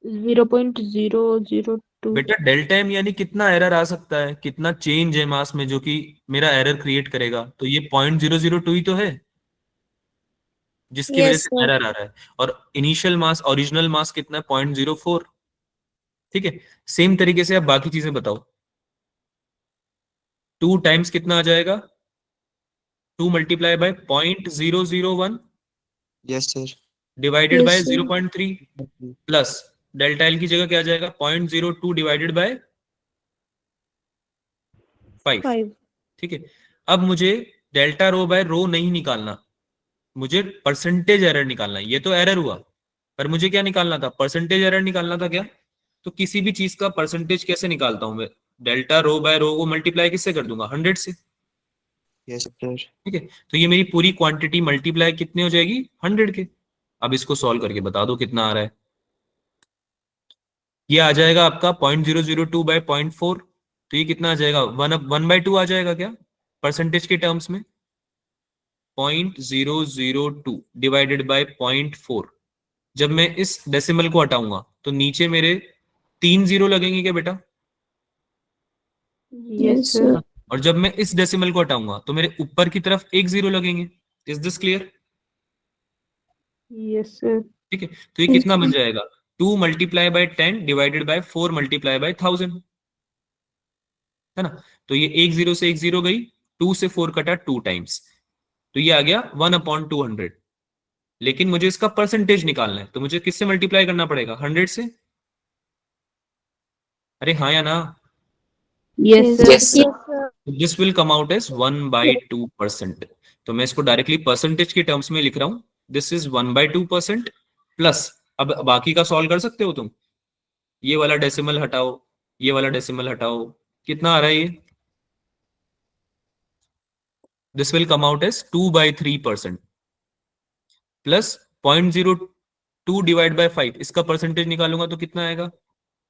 Speaker 6: 0.002.
Speaker 1: बेटा डेल्टा एम यानी कितना एरर आ सकता है, कितना चेंज है मास में जो कि मेरा एरर क्रिएट करेगा। तो ये 0.002 ही तो है जिसकी वजह
Speaker 3: Yes,
Speaker 1: से
Speaker 3: sir.
Speaker 1: एरर आ रहा है। और इनिशियल मास, ओरिजिनल मास कितना है, 0.04। ठीक है, सेम तरीके से आप बाकी चीजें बताओ। 2 टाइम्स कितना आ जाएगा, 2 multiply by 0.001
Speaker 2: yes sir.
Speaker 1: Divided by
Speaker 3: Yes, sir.
Speaker 1: 0.3 plus delta L की जगह क्या आ जाएगा, 0.02 डिवाइडेड बाय 5।
Speaker 3: 5.
Speaker 1: ठीक है, अब मुझे डेल्टा रो बाय रो नहीं निकालना, मुझे परसेंटेज एरर निकालना है। ये तो एरर हुआ, पर मुझे क्या निकालना था, परसेंटेज एरर निकालना था क्या। तो किसी भी चीज का परसेंटेज कैसे निकालता हूं मैं, डेल्टा रो बाय रो को मल्टीप्लाई किससे कर दूंगा, 100 से।
Speaker 2: Yes sir.
Speaker 1: ठीक है, तो ये मेरी पूरी क्वांटिटी मल्टीप्लाई कितने हो जाएगी, 100 के। अब इसको सॉल्व करके बता दो कितना आ रहा है। ये आ जाएगा आपका 0.002 बाय 0.4। तो ये कितना आ जाएगा, 1/2 आ जाएगा क्या परसेंटेज के टर्म्स में, 0.002 डिवाइडेड बाय 0.4। जब मैं इस डेसिमल को हटाऊंगा तो नीचे मेरे 3 जीरो लगेंगे क्या बेटा,
Speaker 6: Yes, sir.
Speaker 1: और जब मैं इस डेसिमल को हटाऊंगा तो मेरे ऊपर की तरफ 1 जीरो लगेंगे। Is this clear.
Speaker 6: Yes, sir.
Speaker 1: ठीक है, तो ये कितना बन जाएगा, 2 multiply by 10 divided by 4 multiply by 1000, है ना। तो ये 1 जीरो से 1 जीरो गई, 2 से 4 कटा 2 टाइम्स, तो ये आ गया 1/200। लेकिन मुझे इसका परसेंटेज निकालना है, तो मुझे किससे मल्टीप्लाई करना पड़ेगा, 100 से। अरे हाँ या ना,
Speaker 6: Yes, sir.
Speaker 5: Yes, sir.
Speaker 3: Yes, sir.
Speaker 1: This will come out as 1/2%। तो मैं इसको डायरेक्टली परसेंटेज के टर्म्स में लिख रहा हूं, दिस इज 1/2% प्लस, अब बाकी का सॉल्व कर सकते हो तुम, ये वाला डेसिमल हटाओ, ये वाला डेसिमल हटाओ, कितना आ रहा है ये, this will come out as 2/3% plus 0.02 divide by 5, इसका परसेंटेज निकालूंगा तो कितना आएगा,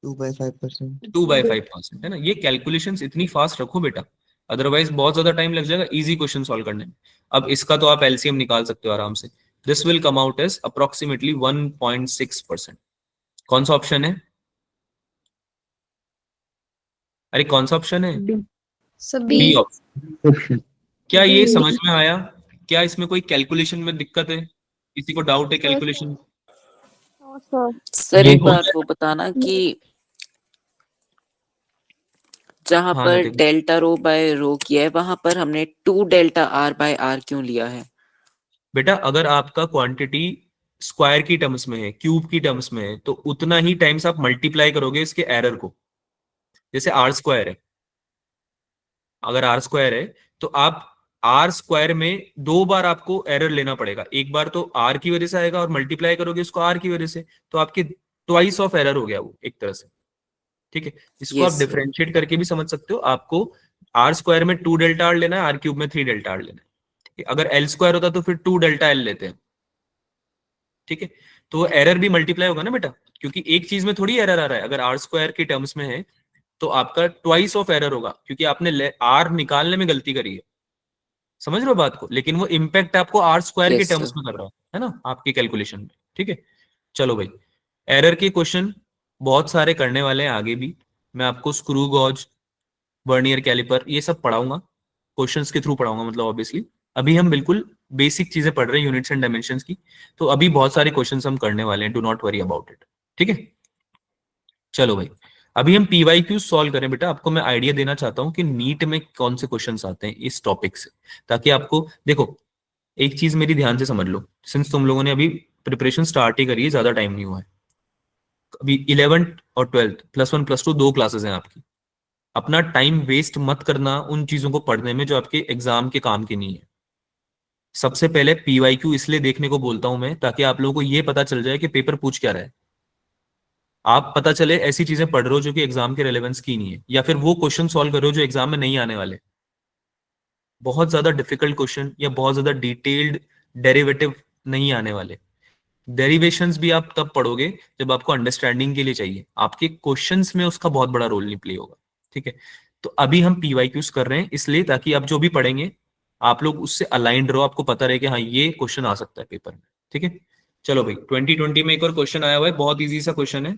Speaker 2: 2/5%।
Speaker 1: 2/5%, है ना। ये कैलकुलेशंस इतनी फास्ट रखो बेटा, अदरवाइज बहुत ज्यादा टाइम लग जाएगा इजी क्वेश्चन सॉल्व करने में। अब इसका तो आप एलसीएम निकाल सकते हो आराम से, this will come out as approximately 1.6%। कौन सा ऑप्शन है, अरे कौन सा ऑप्शन है,
Speaker 6: D.
Speaker 3: सभी.
Speaker 1: B option.
Speaker 4: Option.
Speaker 1: क्या ये
Speaker 6: B.
Speaker 1: समझ में आया, क्या इसमें कोई कैलकुलेशन में दिक्कत है, किसी को डाउट है कैलकुलेशन।
Speaker 3: No, sir.
Speaker 5: सर
Speaker 1: ये
Speaker 5: एक
Speaker 1: हो
Speaker 5: बार
Speaker 1: जाए-
Speaker 5: वो बताना कि जहां
Speaker 1: हाँ
Speaker 5: पर
Speaker 1: नितिन।
Speaker 5: डेल्टा रो बाय रो किया है वहां पर हमने 2 डेल्टा आर बाय आर क्यों लिया है।
Speaker 1: बेटा अगर आपका क्वांटिटी स्क्वायर की टर्म्स में है, क्यूब की टर्म्स में है, तो उतना ही टाइम्स आप मल्टीप्लाई करोगे इसके एरर को। जैसे आर स्क्वायर है, अगर आर स्क्वायर है तो आप आर स्क्वायर में 2 बार आपको एरर लेना पड़ेगा, एक बार तो आर की वजह से आएगा और मल्टीप्लाई करोगे उसको आर की वजह से, तो आपके ट्वाइस ऑफ एरर हो गया वो एक तरह से। ठीक है, इसको आप
Speaker 5: Yes, sir.
Speaker 1: डिफरेंशिएट करके भी समझ सकते हो। आपको आर स्क्वायर में 2 डेल्टा आर लेना है, आर क्यूब में 3 डेल्टा आर लेना है। ठीक है, अगर एल स्क्वायर होता तो फिर 2 डेल्टा एल लेते हैं। ठीक है, तो एरर भी मल्टीप्लाई होगा ना बेटा, क्योंकि एक चीज में थोड़ी एरर आ रहा है। अगर आर स्क्वायर के टर्म्स में है तो आपका ट्वाइस ऑफ एरर होगा, क्योंकि आपने आर निकालने में गलती करी है। समझ रहे हो बात को, लेकिन वो इम्पैक्ट आपको आर स्क्वायर के
Speaker 5: Yes,
Speaker 1: टर्म्स
Speaker 5: sir.
Speaker 1: में कर रहा है ना, आपकी कैलकुलेशन में। ठीक है, चलो भाई, एरर के क्वेश्चन बहुत सारे करने वाले हैं आगे भी। मैं आपको स्क्रू गॉज, वर्नियर कैलिपर ये सब पढ़ाऊंगा, क्वेश्चंस के थ्रू पढ़ाऊंगा मतलब ऑब्वियसली। अभी हम बिल्कुल बेसिक चीजें पढ़ रहे हैं यूनिट्स एंड डायमेंशंस की, तो अभी बहुत सारे क्वेश्चंस हम करने वाले हैं, do not worry about it, ठीक है। चलो भाई, अभी हम पीवाईक्यू सॉल्व करें बेटा। आपको मैं आइडिया देना चाहता हूँ कि नीट में कौन से क्वेश्चंस आते हैं इस टॉपिक से, ताकि आपको देखो, एक चीज मेरी ध्यान से समझ लो, सिंस तुम लोगों ने अभी प्रिपरेशन स्टार्ट ही करी है, ज्यादा टाइम नहीं हुआ है, अभी 11th और 12th +1 +2 2 क्लासेस हैं आपकी। अपना टाइम वेस्ट मत करना उन चीजों को पढ़ने में जो आपके एग्जाम के काम की नहीं है। सबसे पहले पीवाईक्यू इसलिए देखने को बोलता हूं मैं, ताकि आप लोगों को ये पता चल जाए कि पेपर पूछ क्या रहा है। आप पता चले ऐसी चीजें पढ़ रहे हो जो कि एग्जाम के रेलेवेंस की नहीं है, या फिर वो क्वेश्चन सॉल्व कर रहे हो जो एग्जाम में नहीं आने वाले। बहुत ज्यादा डिफिकल्ट क्वेश्चन या बहुत ज्यादा डिटेल्ड डेरिवेटिव नहीं आने वाले। डेरिवेशंस भी आप तब पढ़ोगे जब आपको अंडरस्टैंडिंग के लिए चाहिए, आपके क्वेश्चंस में उसका बहुत बड़ा रोल नहीं प्ले होगा, ठीक है। तो अभी हम पीवाईक्यूज कर रहे हैं इसलिए ताकि आप जो भी पढ़ेंगे आप लोग उससे अलाइंड रहो, आपको पता रहे कि हाँ ये क्वेश्चन आ सकता है पेपर में, ठीक है। चलो भाई, 2020 में एक और क्वेश्चन आया हुआ है, बहुत ईजी सा क्वेश्चन है,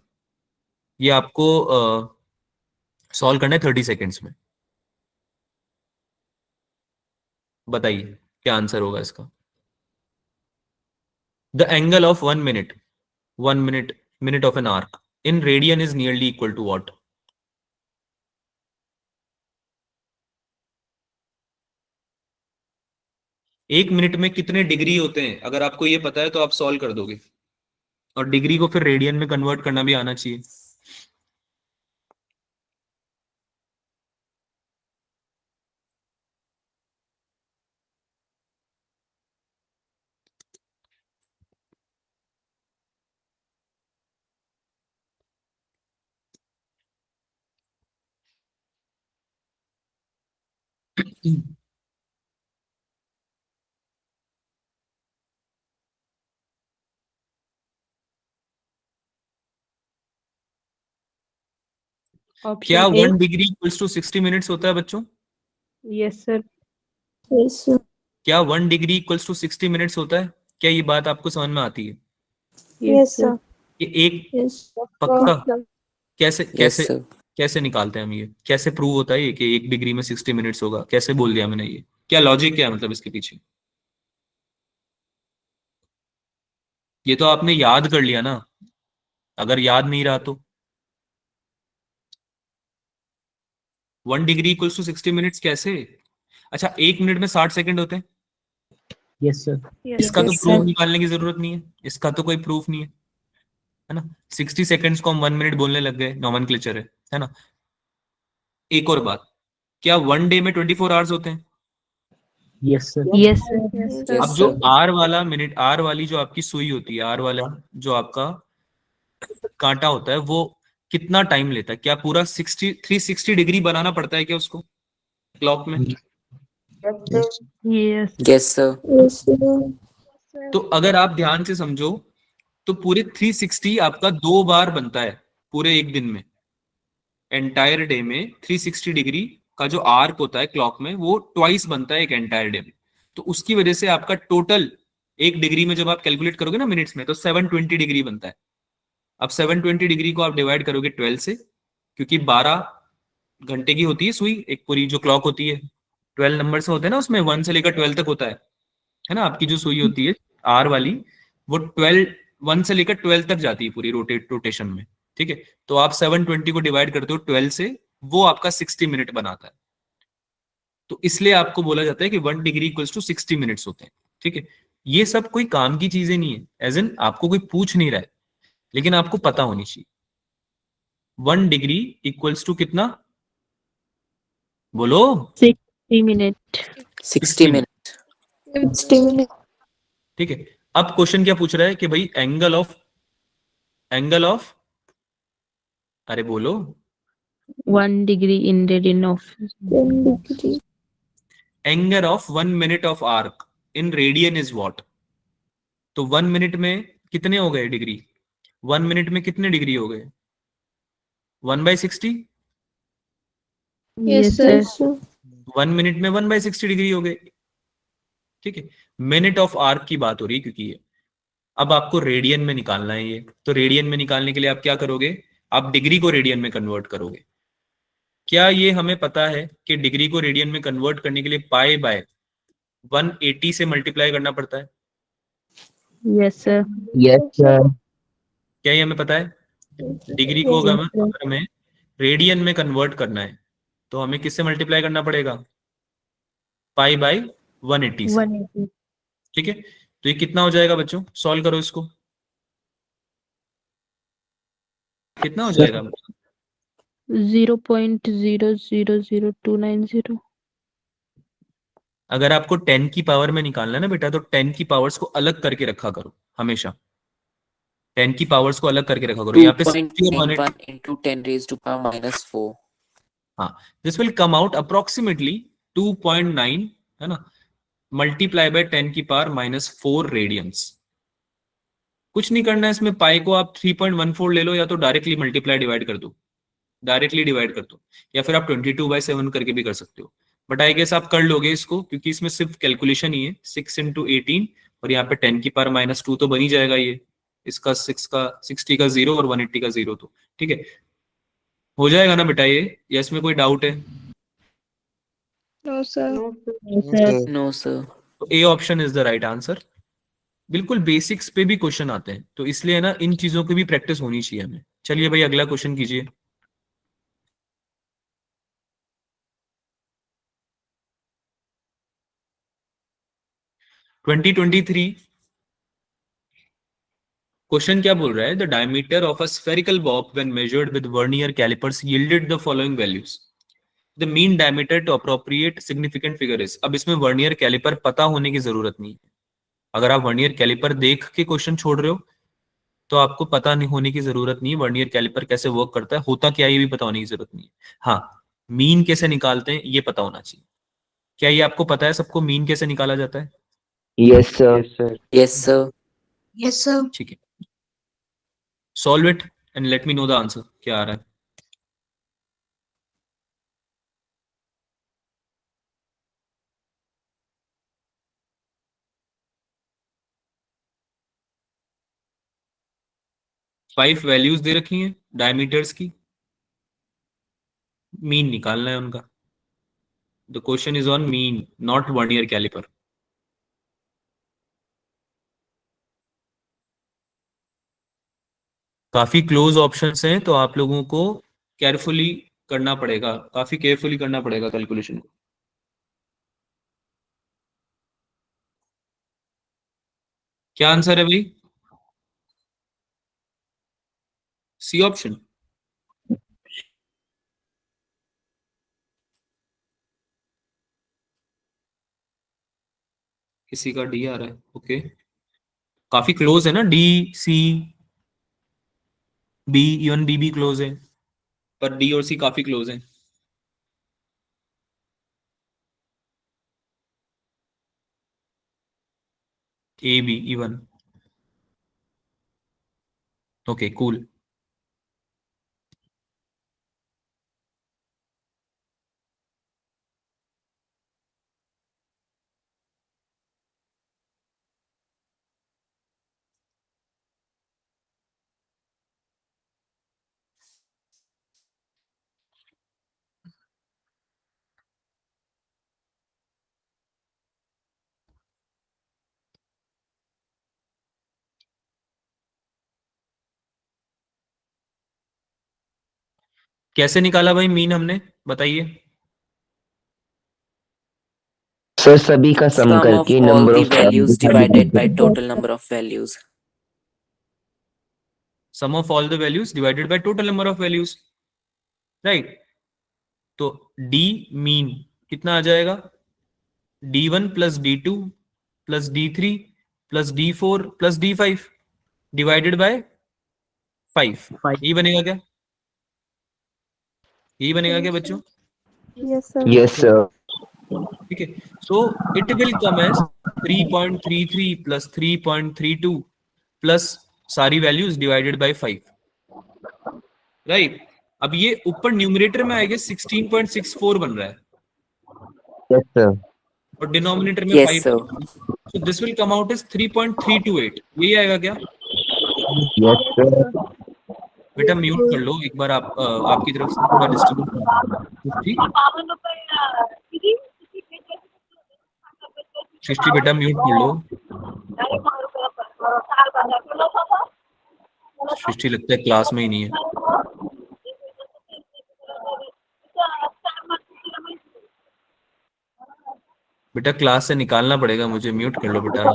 Speaker 1: ये आपको सॉल्व करना है 30 सेकेंड्स में। बताइए क्या आंसर होगा इसका। The angle of 1 minute, 1 minute, minute of an arc in radian is nearly equal to what. एक मिनट में कितने डिग्री होते हैं, अगर आपको ये पता है तो आप सॉल्व कर दोगे, और डिग्री को फिर रेडियन में कन्वर्ट करना भी आना चाहिए। क्या
Speaker 6: option A.
Speaker 1: 1 degree equals to 60 minutes होता है बच्चों?
Speaker 6: Yes sir.
Speaker 3: Yes sir.
Speaker 1: क्या 1 डिग्री इक्वल्स टू 60 मिनट्स होता है? क्या ये बात आपको समझ में आती है?
Speaker 6: Yes sir.
Speaker 1: ये एक
Speaker 3: यस
Speaker 1: पक्का कैसे
Speaker 5: यस
Speaker 1: कैसे
Speaker 5: सर।
Speaker 1: कैसे निकालते हैं हम, ये कैसे प्रूव होता है ये कि 1 डिग्री में 60 मिनट्स होगा? कैसे बोल दिया मैंने? ये क्या लॉजिक, क्या है मतलब इसके पीछे? ये तो आपने याद कर लिया ना, अगर याद नहीं रहा तो 1 डिग्री इक्वल्स टू 60 मिनट्स कैसे? अच्छा, 1 मिनट में 60 सेकंड होते हैं,
Speaker 4: Yes, sir.
Speaker 1: इसका तो
Speaker 3: Yes,
Speaker 1: प्रूफ
Speaker 3: sir.
Speaker 1: निकालने की जरूरत नहीं है, इसका तो कोई प्रूफ नहीं है ना। 60 सेकंड्स को हम 1 मिनट बोलने लग गए, नॉमेनक्लेचर है ना। एक और बात, क्या 1 डे में 24 आवर्स होते हैं?
Speaker 4: Yes, sir.
Speaker 6: Yes sir.
Speaker 5: Yes
Speaker 1: अब जो
Speaker 5: सर।
Speaker 1: आर वाला मिनट, आर वाली जो आपकी सुई होती है, आर वाला जो आपका कांटा होता है, वो कितना टाइम लेता है? क्या पूरा 360 डिग्री बनाना पड़ता है क्या उसको क्लॉक में?
Speaker 6: Yes.
Speaker 5: Yes sir.
Speaker 3: Yes, sir.
Speaker 1: तो अगर आप ध्यान से समझो तो पूरे 360 आपका 2 बार बनता है पूरे एक दिन में। एंटायर डे में 360 डिग्री का जो आर्क होता है क्लॉक में, वो ट्वाइस बनता है एक एंटायर डे में। तो उसकी वजह से आपका टोटल 1 डिग्री में जब आप कैलकुलेट करोगे ना मिनट्स में, तो 720 डिग्री बनता है। अब 720 डिग्री को आप डिवाइड करोगे 12 से, क्योंकि 12 घंटे की होती है सुई, एक पूरी जो क्लॉक होती है 12 नंबर से होते हैं ना, उसमें 1 से लेकर 12 तक होता है ना। आपकी जो सुई होती है आर वाली, वो 1 से लेकर 12 तक जाती है पूरी रोटेशन में, ठीक है। तो आप 720 को डिवाइड करते हो 12 से, वो आपका 60 मिनट बनाता है। तो इसलिए आपको बोला जाता है कि 1 डिग्री इक्वल्स टू 60 मिनट्स होते हैं, ठीक है। ये सब कोई काम की चीजें नहीं है, एज इन आपको कोई पूछ नहीं रहा है, लेकिन आपको पता होनी चाहिए। 1 डिग्री इक्वल्स टू कितना, बोलो?
Speaker 6: 60 मिनट।
Speaker 5: 60 मिनट।
Speaker 3: 60 minutes.
Speaker 1: ठीक है। अब क्वेश्चन क्या पूछ रहा है कि भाई एंगल ऑफ, अरे बोलो,
Speaker 6: 1 degree in radian of.
Speaker 3: 10 degree.
Speaker 1: Angle of 1 minute of arc in radian is what. तो 1 मिनट में कितने हो गए डिग्री? 1 मिनट में कितने डिग्री हो गए? 1/60।
Speaker 6: Yes sir.
Speaker 3: sir.
Speaker 1: 1 मिनट में 1/60 डिग्री हो गए, ठीक है। मिनट ऑफ आर्क की बात हो रही है क्योंकि ये, अब आपको रेडियन में निकालना है ये। तो रेडियन में निकालने के लिए आप क्या करोगे? आप डिग्री को रेडियन में कन्वर्ट करोगे। क्या ये हमें पता है कि डिग्री को रेडियन में कन्वर्ट करने के लिए पाई बाय 180 से मल्टीप्लाई करना पड़ता है।
Speaker 6: Yes, sir.
Speaker 4: Yes, sir.
Speaker 1: क्या ये हमें पता है? डिग्री को
Speaker 6: Yes, sir.
Speaker 1: अगर हमें रेडियन में कन्वर्ट करना है तो हमें किससे मल्टीप्लाई करना पड़ेगा? पाई बाई 180 से।
Speaker 6: 180.
Speaker 1: ठीक है, तो ये कितना हो जाएगा बच्चों? सॉल्व करो इसको, कितना हो जाएगा?
Speaker 6: 0.000290.
Speaker 1: अगर आपको 10 की पावर में निकालना है ना बेटा, तो 10 की पावर्स को अलग करके रखा करो हमेशा। 10 की पावर्स को अलग करके रखा करो। यहाँ पे 60 और 180,
Speaker 5: 2.91 into 10 raised to power minus 4.
Speaker 1: हाँ, this will come out approximately 2.9, है ना, मल्टीप्लाई बाय 10 की पावर -4 रेडियंस। कुछ नहीं करना है इसमें, पाई को आप 3.14 ले लो, या तो डायरेक्टली मल्टीप्लाई डिवाइड कर दो, डायरेक्टली डिवाइड कर दो, या फिर आप 22/7 करके भी कर सकते हो। बट आई गेस आप कर लोगे इसको, क्योंकि इसमें सिर्फ कैलकुलेशन ही है। 6 × 18 और यहाँ पे 10 की पावर -2 तो बन ही जाएगा ये। इसका 60 का 0 और 180 का 0, तो ठीक है, हो जाएगा ना बेटा ये, या इसमें कोई डाउट है?
Speaker 3: No sir.
Speaker 6: Yes, sir.
Speaker 5: No, sir.
Speaker 1: तो A option is the right answer. बिल्कुल बेसिक्स पे भी क्वेश्चन आते हैं, तो इसलिए ना इन चीजों की भी प्रैक्टिस होनी चाहिए हमें। चलिए भाई अगला क्वेश्चन कीजिए। ट्वेंटी 23 क्वेश्चन क्या बोल रहा है? The diameter of a spherical bob when measured with vernier callipers yielded the following values. The mean diameter to appropriate significant figure is. अब इसमें वर्नियर कैलिपर पता होने की जरूरत नहीं है। अगर आप वर्नियर कैलिपर देख के क्वेश्चन छोड़ रहे हो तो आपको पता नहीं होने की जरूरत नहीं है वर्नियर कैलिपर कैसे वर्क करता है, होता क्या है ये भी पता होने की जरूरत नहीं है। हाँ, मीन कैसे निकालते हैं ये पता होना चाहिए। क्या ये आपको पता है सबको मीन कैसे निकाला जाता है?
Speaker 4: Yes, sir.
Speaker 5: Yes, sir.
Speaker 7: Yes, sir.
Speaker 1: ठीक है, solve it and let me know the answer क्या आ रहा है। फाइव वैल्यूज दे रखी हैं डायमीटर्स की, मीन निकालना है उनका। The question is on mean, not vernier caliper. काफी क्लोज ऑप्शंस हैं, तो आप लोगों को केयरफुली करना पड़ेगा, काफी केयरफुली करना पड़ेगा कैलकुलेशन को। क्या आंसर है भाई? C option. किसी का डी आ रहा है, ओके, काफी क्लोज है ना, D C B, even B भी क्लोज है, पर डी और सी काफी क्लोज है। A B even, okay cool. कैसे निकाला भाई मीन हमने, बताइए।
Speaker 4: सर सभी का सम
Speaker 5: Sum of
Speaker 4: करके
Speaker 5: all
Speaker 4: number
Speaker 5: the
Speaker 4: of
Speaker 5: values divided by total number of values.
Speaker 1: Sum of all the values divided by total number of values, right. तो D mean कितना आ जाएगा? D1 plus D2 plus D3 plus D4 plus D5 divided by 5। ये बनेगा क्या? ये बनेगा क्या बच्चों?
Speaker 3: Yes sir.
Speaker 4: Yes sir.
Speaker 1: ठीक है, so it will come as 3.33 plus 3.32 plus सारी वैल्यूज डिवाइडेड बाय 5, राइट। अब ये ऊपर न्यूमरेटर में आएगा 16.64 बन रहा है
Speaker 4: यस सर।
Speaker 1: और डिनोमिनेटर में
Speaker 5: Yes,
Speaker 1: 5,
Speaker 5: sir.
Speaker 1: so this will come out as 3.328। यही आएगा क्या?
Speaker 4: Yes sir.
Speaker 1: बेटा म्यूट कर लो एक बार, आप आपकी तरफ से थोड़ा डिस्टर्ब। ठीक, सृष्टि बेटा म्यूट कर लो। सृष्टि लगता है क्लास में ही नहीं है। बेटा क्लास से निकालना पड़ेगा मुझे, म्यूट कर लो बेटा।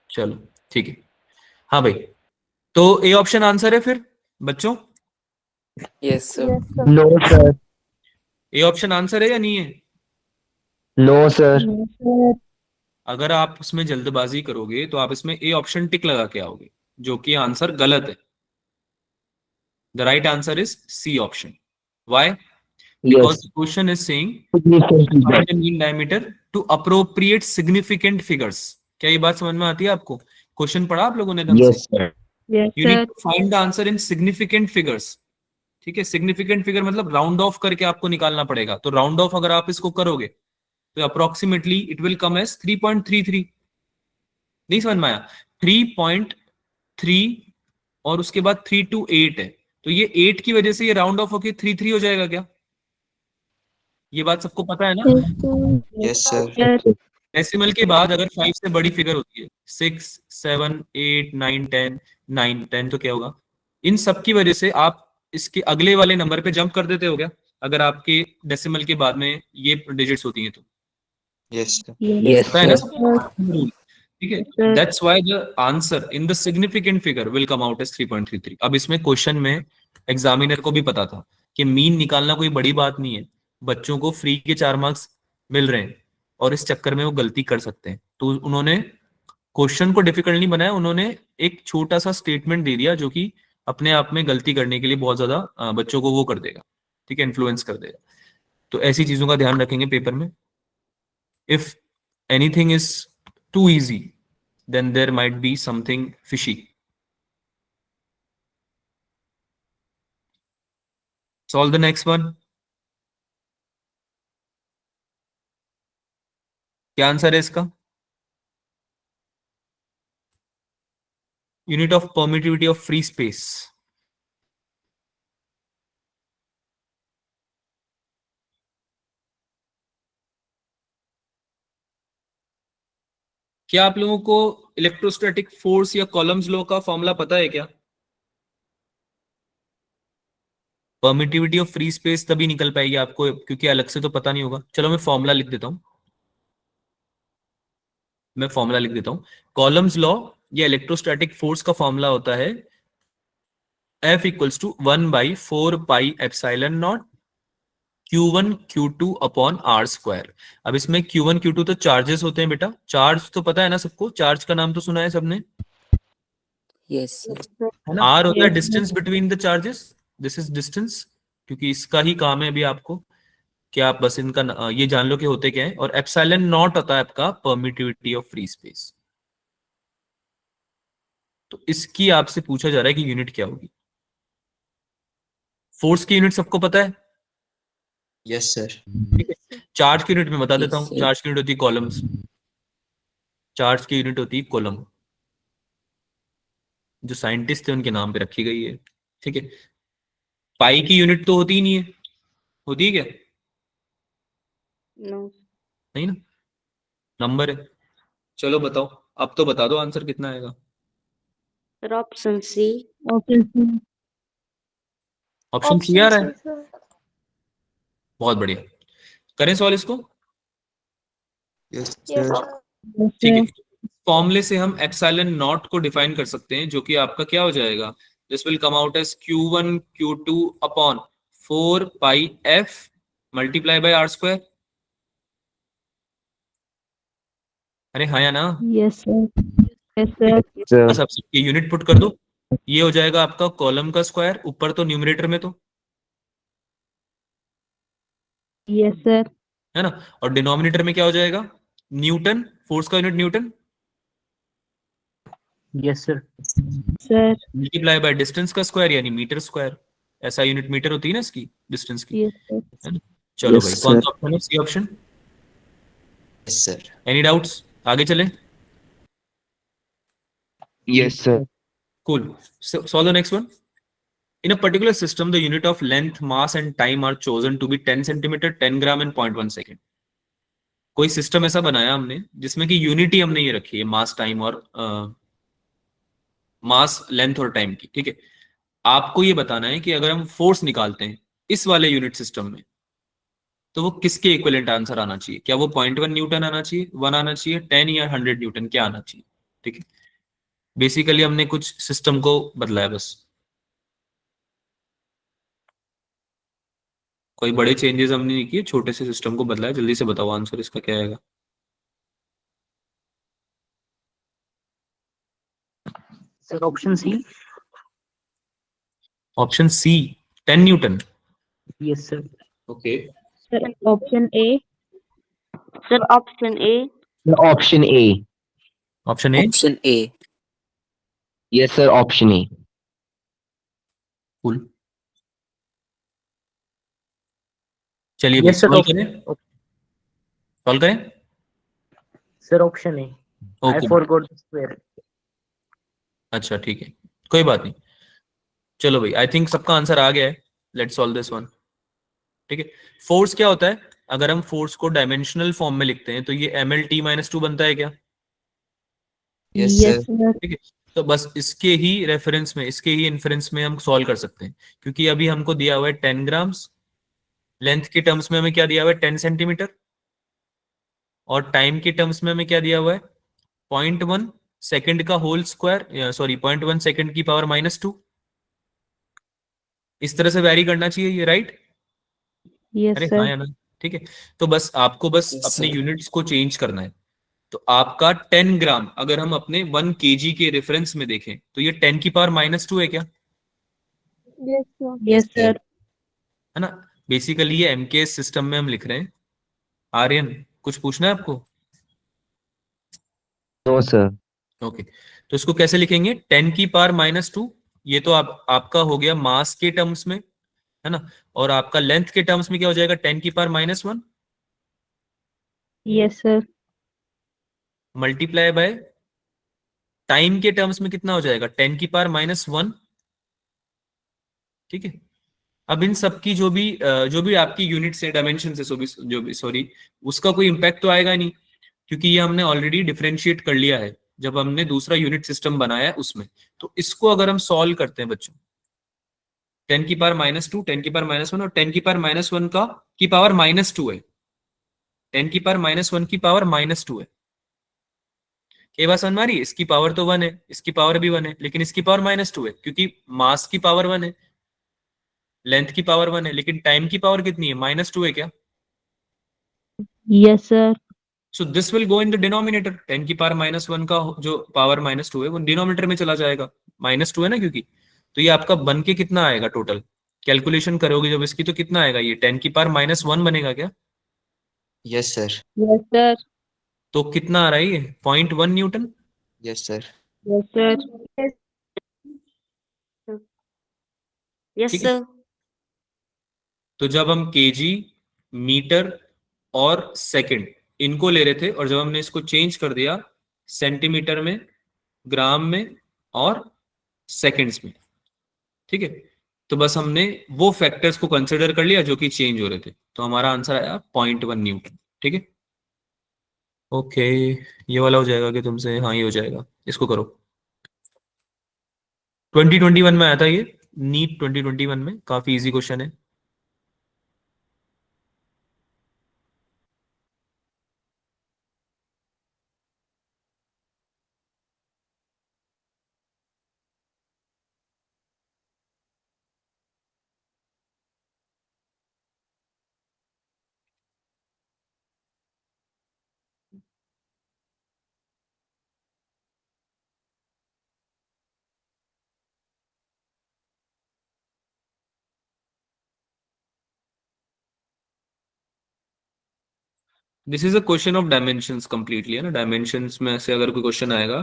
Speaker 1: चलो ठीक है। हाँ भाई, तो ए ऑप्शन आंसर है फिर बच्चों?
Speaker 5: Yes sir.
Speaker 6: Yes, sir.
Speaker 4: No sir,
Speaker 1: A option answer है या नहीं है?
Speaker 4: No sir,
Speaker 6: No, sir.
Speaker 1: अगर आप उसमें जल्दबाजी करोगे तो आप इसमें ए ऑप्शन टिक लगा के आओगे, जो कि आंसर गलत है। The right answer is C option. Why? Because
Speaker 4: yes,
Speaker 1: the question is saying
Speaker 4: significant
Speaker 1: find the mean diameter to appropriate significant figures। क्या ये बात समझ में आती है आपको? क्वेश्चन पढ़ा आप लोगों ने ढंग से?
Speaker 4: Yes sir,
Speaker 6: Yes,
Speaker 1: you need
Speaker 6: sir.
Speaker 1: To find the answer in significant figures. ठीक है, सिग्निफिकेंट फिगर मतलब राउंड ऑफ करके आपको निकालना पड़ेगा। तो राउंड ऑफ अगर आप इसको करोगे तो approximately it will come as 3.33। नहीं समझ में आया? 3.3 और उसके बाद 3 to 8 है, तो ये 8 की वजह से ये राउंड ऑफ होके 3 हो जाएगा क्या? ये बात सबको पता है ना?
Speaker 6: Yes, sir.
Speaker 2: Yes sir,
Speaker 6: Sir.
Speaker 1: Decimal के बाद अगर 5 से बड़ी फिगर होती है, 6, 7, 8, 9, 10, 9, 10, तो क्या होगा? इन सब की वजह से आप इसके अगले वाले नंबर पे जंप कर देते हो क्या, अगर आपके डेसिमल के बाद में ये डिजिट्स होती हैं तो?
Speaker 2: यस सर,
Speaker 4: यस
Speaker 1: पता है ना
Speaker 4: सर,
Speaker 1: सबको रूल? ठीक है,
Speaker 6: Sir.
Speaker 1: That's why the answer in the significant figure will come out as 3.33। अब इसमें क्वेश्चन में एग्जामिनर को भी पता था कि मीन निकालना कोई बड़ी बात नहीं है, बच्चों को फ्री के 4 मार्क्स मिल रहे हैं और इस चक्कर में वो गलती कर सकते हैं, तो उन्होंने क्वेश्चन को डिफिकल्ट नहीं बनाया, उन्होंने एक छोटा सा स्टेटमेंट दे दिया जो कि अपने आप में गलती करने के लिए बहुत ज्यादा बच्चों को वो कर देगा। ठीक है, इन्फ्लुएंस कर देगा। तो ऐसी चीजों का ध्यान रखेंगे पेपर में। If anything is too easy then there might be something fishy. Solve the next one. क्या आंसर है इसका? Unit of permittivity of free space. क्या आप लोगों को इलेक्ट्रोस्टैटिक फोर्स या कॉलम्स लॉ का फॉर्मूला पता है क्या? परमिटिविटी ऑफ फ्री स्पेस तभी निकल पाएगी आपको क्योंकि अलग से तो पता नहीं होगा। चलो मैं फॉर्मूला लिख देता हूं, कॉलम्स लॉ या इलेक्ट्रोस्टैटिक फोर्स का फॉर्मूला होता है F equals to 1/4 pi epsilon naught Q1 Q2 upon R square. अब इसमें Q1 Q2 तो चार्जेस होते हैं बेटा, चार्ज तो पता है ना सबको, चार्ज का नाम तो सुना है सबने,
Speaker 5: यस सर।
Speaker 1: है ना? R होता है
Speaker 6: Yes,
Speaker 1: distance between the charges, this is distance, क्योंकि इसका ही काम है अभी आपको कि आप बस इनका ये जान लो कि होते क्या है। और एप्सिलॉन नॉट होता है आपका परमिटिविटी ऑफ फ्री स्पेस। तो इसकी आपसे पूछा जा रहा है कि यूनिट क्या होगी। फोर्स की यूनिट सबको पता है,
Speaker 2: यस सर,
Speaker 1: ठीक है? चार्ज की यूनिट में बता देता
Speaker 5: Yes,
Speaker 1: हूँ,
Speaker 5: sir.
Speaker 1: चार्ज की यूनिट होती है कॉलम्स, चार्ज की यूनिट होती है कॉलम, जो साइंटिस्ट थे उनके नाम पे रखी गई है। ठीक है, पाई की यूनिट तो होती ही नहीं है, होती है क्या?
Speaker 6: No.
Speaker 1: नहीं ना, नंबर है। चलो बताओ, अब तो बता दो आंसर कितना आएगा।
Speaker 6: Sir, option C. Option C.
Speaker 1: Option C आ रहा है,
Speaker 3: सर।
Speaker 1: बहुत बढ़िया। करें सॉल्व इसको?
Speaker 2: Yes
Speaker 3: yes
Speaker 2: sir,
Speaker 3: sir.
Speaker 6: Yes,
Speaker 1: ठीक है,
Speaker 6: sir.
Speaker 1: फॉर्मूले से हम एप्सिलॉन नॉट को डिफाइन कर सकते हैं, जो कि आपका क्या हो जाएगा, this will come out as Q1 Q2 upon 4 pi F multiply by R square. अरे हाँ या ना?
Speaker 6: Yes, sir. Yes, sir.
Speaker 4: Sir,
Speaker 1: बस आप सबकी यूनिट पुट कर दो, ये हो जाएगा आपका कॉलम का स्क्वायर, ऊपर तो न्यूमरेटर में तो
Speaker 6: Yes, sir.
Speaker 1: है ना, और डिनोमिनेटर में क्या हो जाएगा, न्यूटन, फोर्स का unit Newton,
Speaker 7: Yes, sir.
Speaker 6: Sir.
Speaker 1: Multiply by distance का स्क्वायर यानी मीटर स्क्वायर। ऐसा यूनिट मीटर होती है ना इसकी, डिस्टेंस की,
Speaker 6: Yes, sir.
Speaker 1: है ना? चलो
Speaker 4: Yes,
Speaker 1: भाई, कौन
Speaker 4: sir.
Speaker 1: सा ऑप्शन है? C option.
Speaker 2: Yes sir,
Speaker 1: any doubts? आगे चलें?
Speaker 4: Yes sir,
Speaker 1: cool, solve the next one. In a particular system, the unit of length, mass, and time are chosen to be 10 centimeter, 10 gram, and 0.1 second. कोई system ऐसा बनाया हमने जिसमें कि unity हमने ये रखी है मास, टाइम और मास, लेंथ और टाइम की, ठीक है। आपको ये बताना है कि अगर हम फोर्स निकालते हैं इस वाले यूनिट सिस्टम में तो वो किसके इक्विवेलेंट आंसर आना चाहिए। क्या वो 0.1 न्यूटन आना चाहिए, 1 आना चाहिए, 10 या 100 न्यूटन, क्या आना चाहिए, ठीक है। बेसिकली हमने कुछ सिस्टम को बदला है बस, कोई बड़े चेंजेस हमने नहीं किए, छोटे से सिस्टम को बदला है। जल्दी से बताओ आंसर इसका क्या आएगा।
Speaker 7: Sir option C.
Speaker 1: Option C 10 newton.
Speaker 7: Yes sir.
Speaker 1: Okay,
Speaker 6: Sir, option A.
Speaker 3: Sir, option A.
Speaker 4: Option A.
Speaker 1: Option A.
Speaker 5: Option A.
Speaker 4: Yes, sir. Option A.
Speaker 1: Cool, चलिए
Speaker 7: यस सर।
Speaker 1: सॉल्व करें, सॉल्व करें।
Speaker 7: Sir option A. I
Speaker 1: okay,
Speaker 7: forgot the square.
Speaker 1: अच्छा ठीक है, कोई बात नहीं। चलो भाई, आई थिंक सबका आंसर आ गया है। लेट्स सॉल्व दिस वन, ठीक है। फोर्स क्या होता है, अगर हम फोर्स को डायमेंशनल फॉर्म में लिखते हैं तो ये ml/t-2 बनता है क्या,
Speaker 2: Yes,
Speaker 6: Yes,
Speaker 2: sir.
Speaker 6: sir.
Speaker 1: ठीक है। तो बस इसके ही रेफरेंस में, इसके ही इन्फरेंस में हम सॉल्व कर सकते हैं, क्योंकि अभी हमको दिया हुआ है 10 ग्राम्स, लेंथ के टर्म्स में हमें क्या दिया हुआ है 10 सेंटीमीटर, और टाइम के टर्म्स में हमें क्या दिया हुआ है 0.1 सेकंड का होल स्क्वायर, सॉरी 0.1 सेकंड की पावर -2। इस तरह से वैरी करना चाहिए ये, राइट।
Speaker 6: Yes,
Speaker 1: अरे
Speaker 6: sir.
Speaker 1: हाँ या ना, ठीक है। तो बस आपको बस
Speaker 5: Yes,
Speaker 1: अपने
Speaker 5: sir.
Speaker 1: यूनिट्स को चेंज करना है। तो आपका 10 ग्राम अगर हम अपने 1 केजी के रेफरेंस में देखें तो ये 10 की पावर -2 है क्या,
Speaker 3: Yes, sir.
Speaker 6: Yes, sir.
Speaker 1: है ना। बेसिकली ये एमकेएस सिस्टम में हम लिख रहे हैं। आर्यन, कुछ पूछना है आपको।
Speaker 4: No, sir.
Speaker 1: ओके, तो इसको कैसे लिखेंगे, 10 की पावर -2, ये तो आपका हो गया मास के टर्म्स में, है ना। और आपका लेंथ के टर्म्स में क्या हो जाएगा 10 की power -1
Speaker 6: Yes, sir.
Speaker 1: Multiply by time के टर्म्स में कितना हो जाएगा 10 की पावर -1, ठीक है। अब इन सब की जो भी आपकी यूनिट्स है, डायमेंशन है, जो भी सॉरी, उसका कोई इंपैक्ट तो आएगा नहीं, क्योंकि ये हमने ऑलरेडी डिफरेंशिएट कर लिया है जब हमने दूसरा यूनिट सिस्टम बनाया है उसमें। तो इसको अगर हम सॉल्व करते हैं बच्चों, 10 की पावर -2, 10 की पावर -1 और 10 की पावर -1 का की पावर -2 है, 10 की पावर -1 की पावर -2 है। ये बात समझ में आ रही है, इसकी पावर तो 1 है, इसकी पावर भी 1 है, लेकिन इसकी पावर -2 है क्योंकि मास की पावर 1 है, लेंथ की पावर 1 है, लेकिन टाइम की पावर कितनी है -2 है क्या।
Speaker 6: Yes, sir.
Speaker 1: So this will go in the denominator, 10 की पावर -1 का जो पावर -2 है वो डिनोमिनेटर में चला जाएगा, -2 है ना क्योंकि। तो ये आपका बन के कितना आएगा टोटल, कैलकुलेशन करोगे जब इसकी तो कितना आएगा, ये 10 की पावर -1 बनेगा क्या।
Speaker 2: Yes, sir.
Speaker 6: Yes, sir.
Speaker 1: तो कितना आ रहा है ये 0.1 Newton.
Speaker 2: Yes, sir.
Speaker 6: Yes, sir.
Speaker 5: Yes
Speaker 1: ठीक है।
Speaker 5: सर।
Speaker 1: तो जब हम केजी, मीटर और सेकंड इनको ले रहे थे, और जब हमने इसको चेंज कर दिया सेंटीमीटर में, ग्राम में और सेकंड्स में, ठीक है, तो बस हमने वो फैक्टर्स को कंसिडर कर लिया जो कि चेंज हो रहे थे, तो हमारा आंसर आया 0.1 न्यूटन, ठीक है। ओके, ये वाला हो जाएगा कि तुमसे, हाँ ये हो जाएगा, इसको करो। 2021 में आया था ये, नीट 2021 में, काफी इजी क्वेश्चन है। This is a question of dimensions completely, है ना। डायमेंशंस में से अगर कोई क्वेश्चन आएगा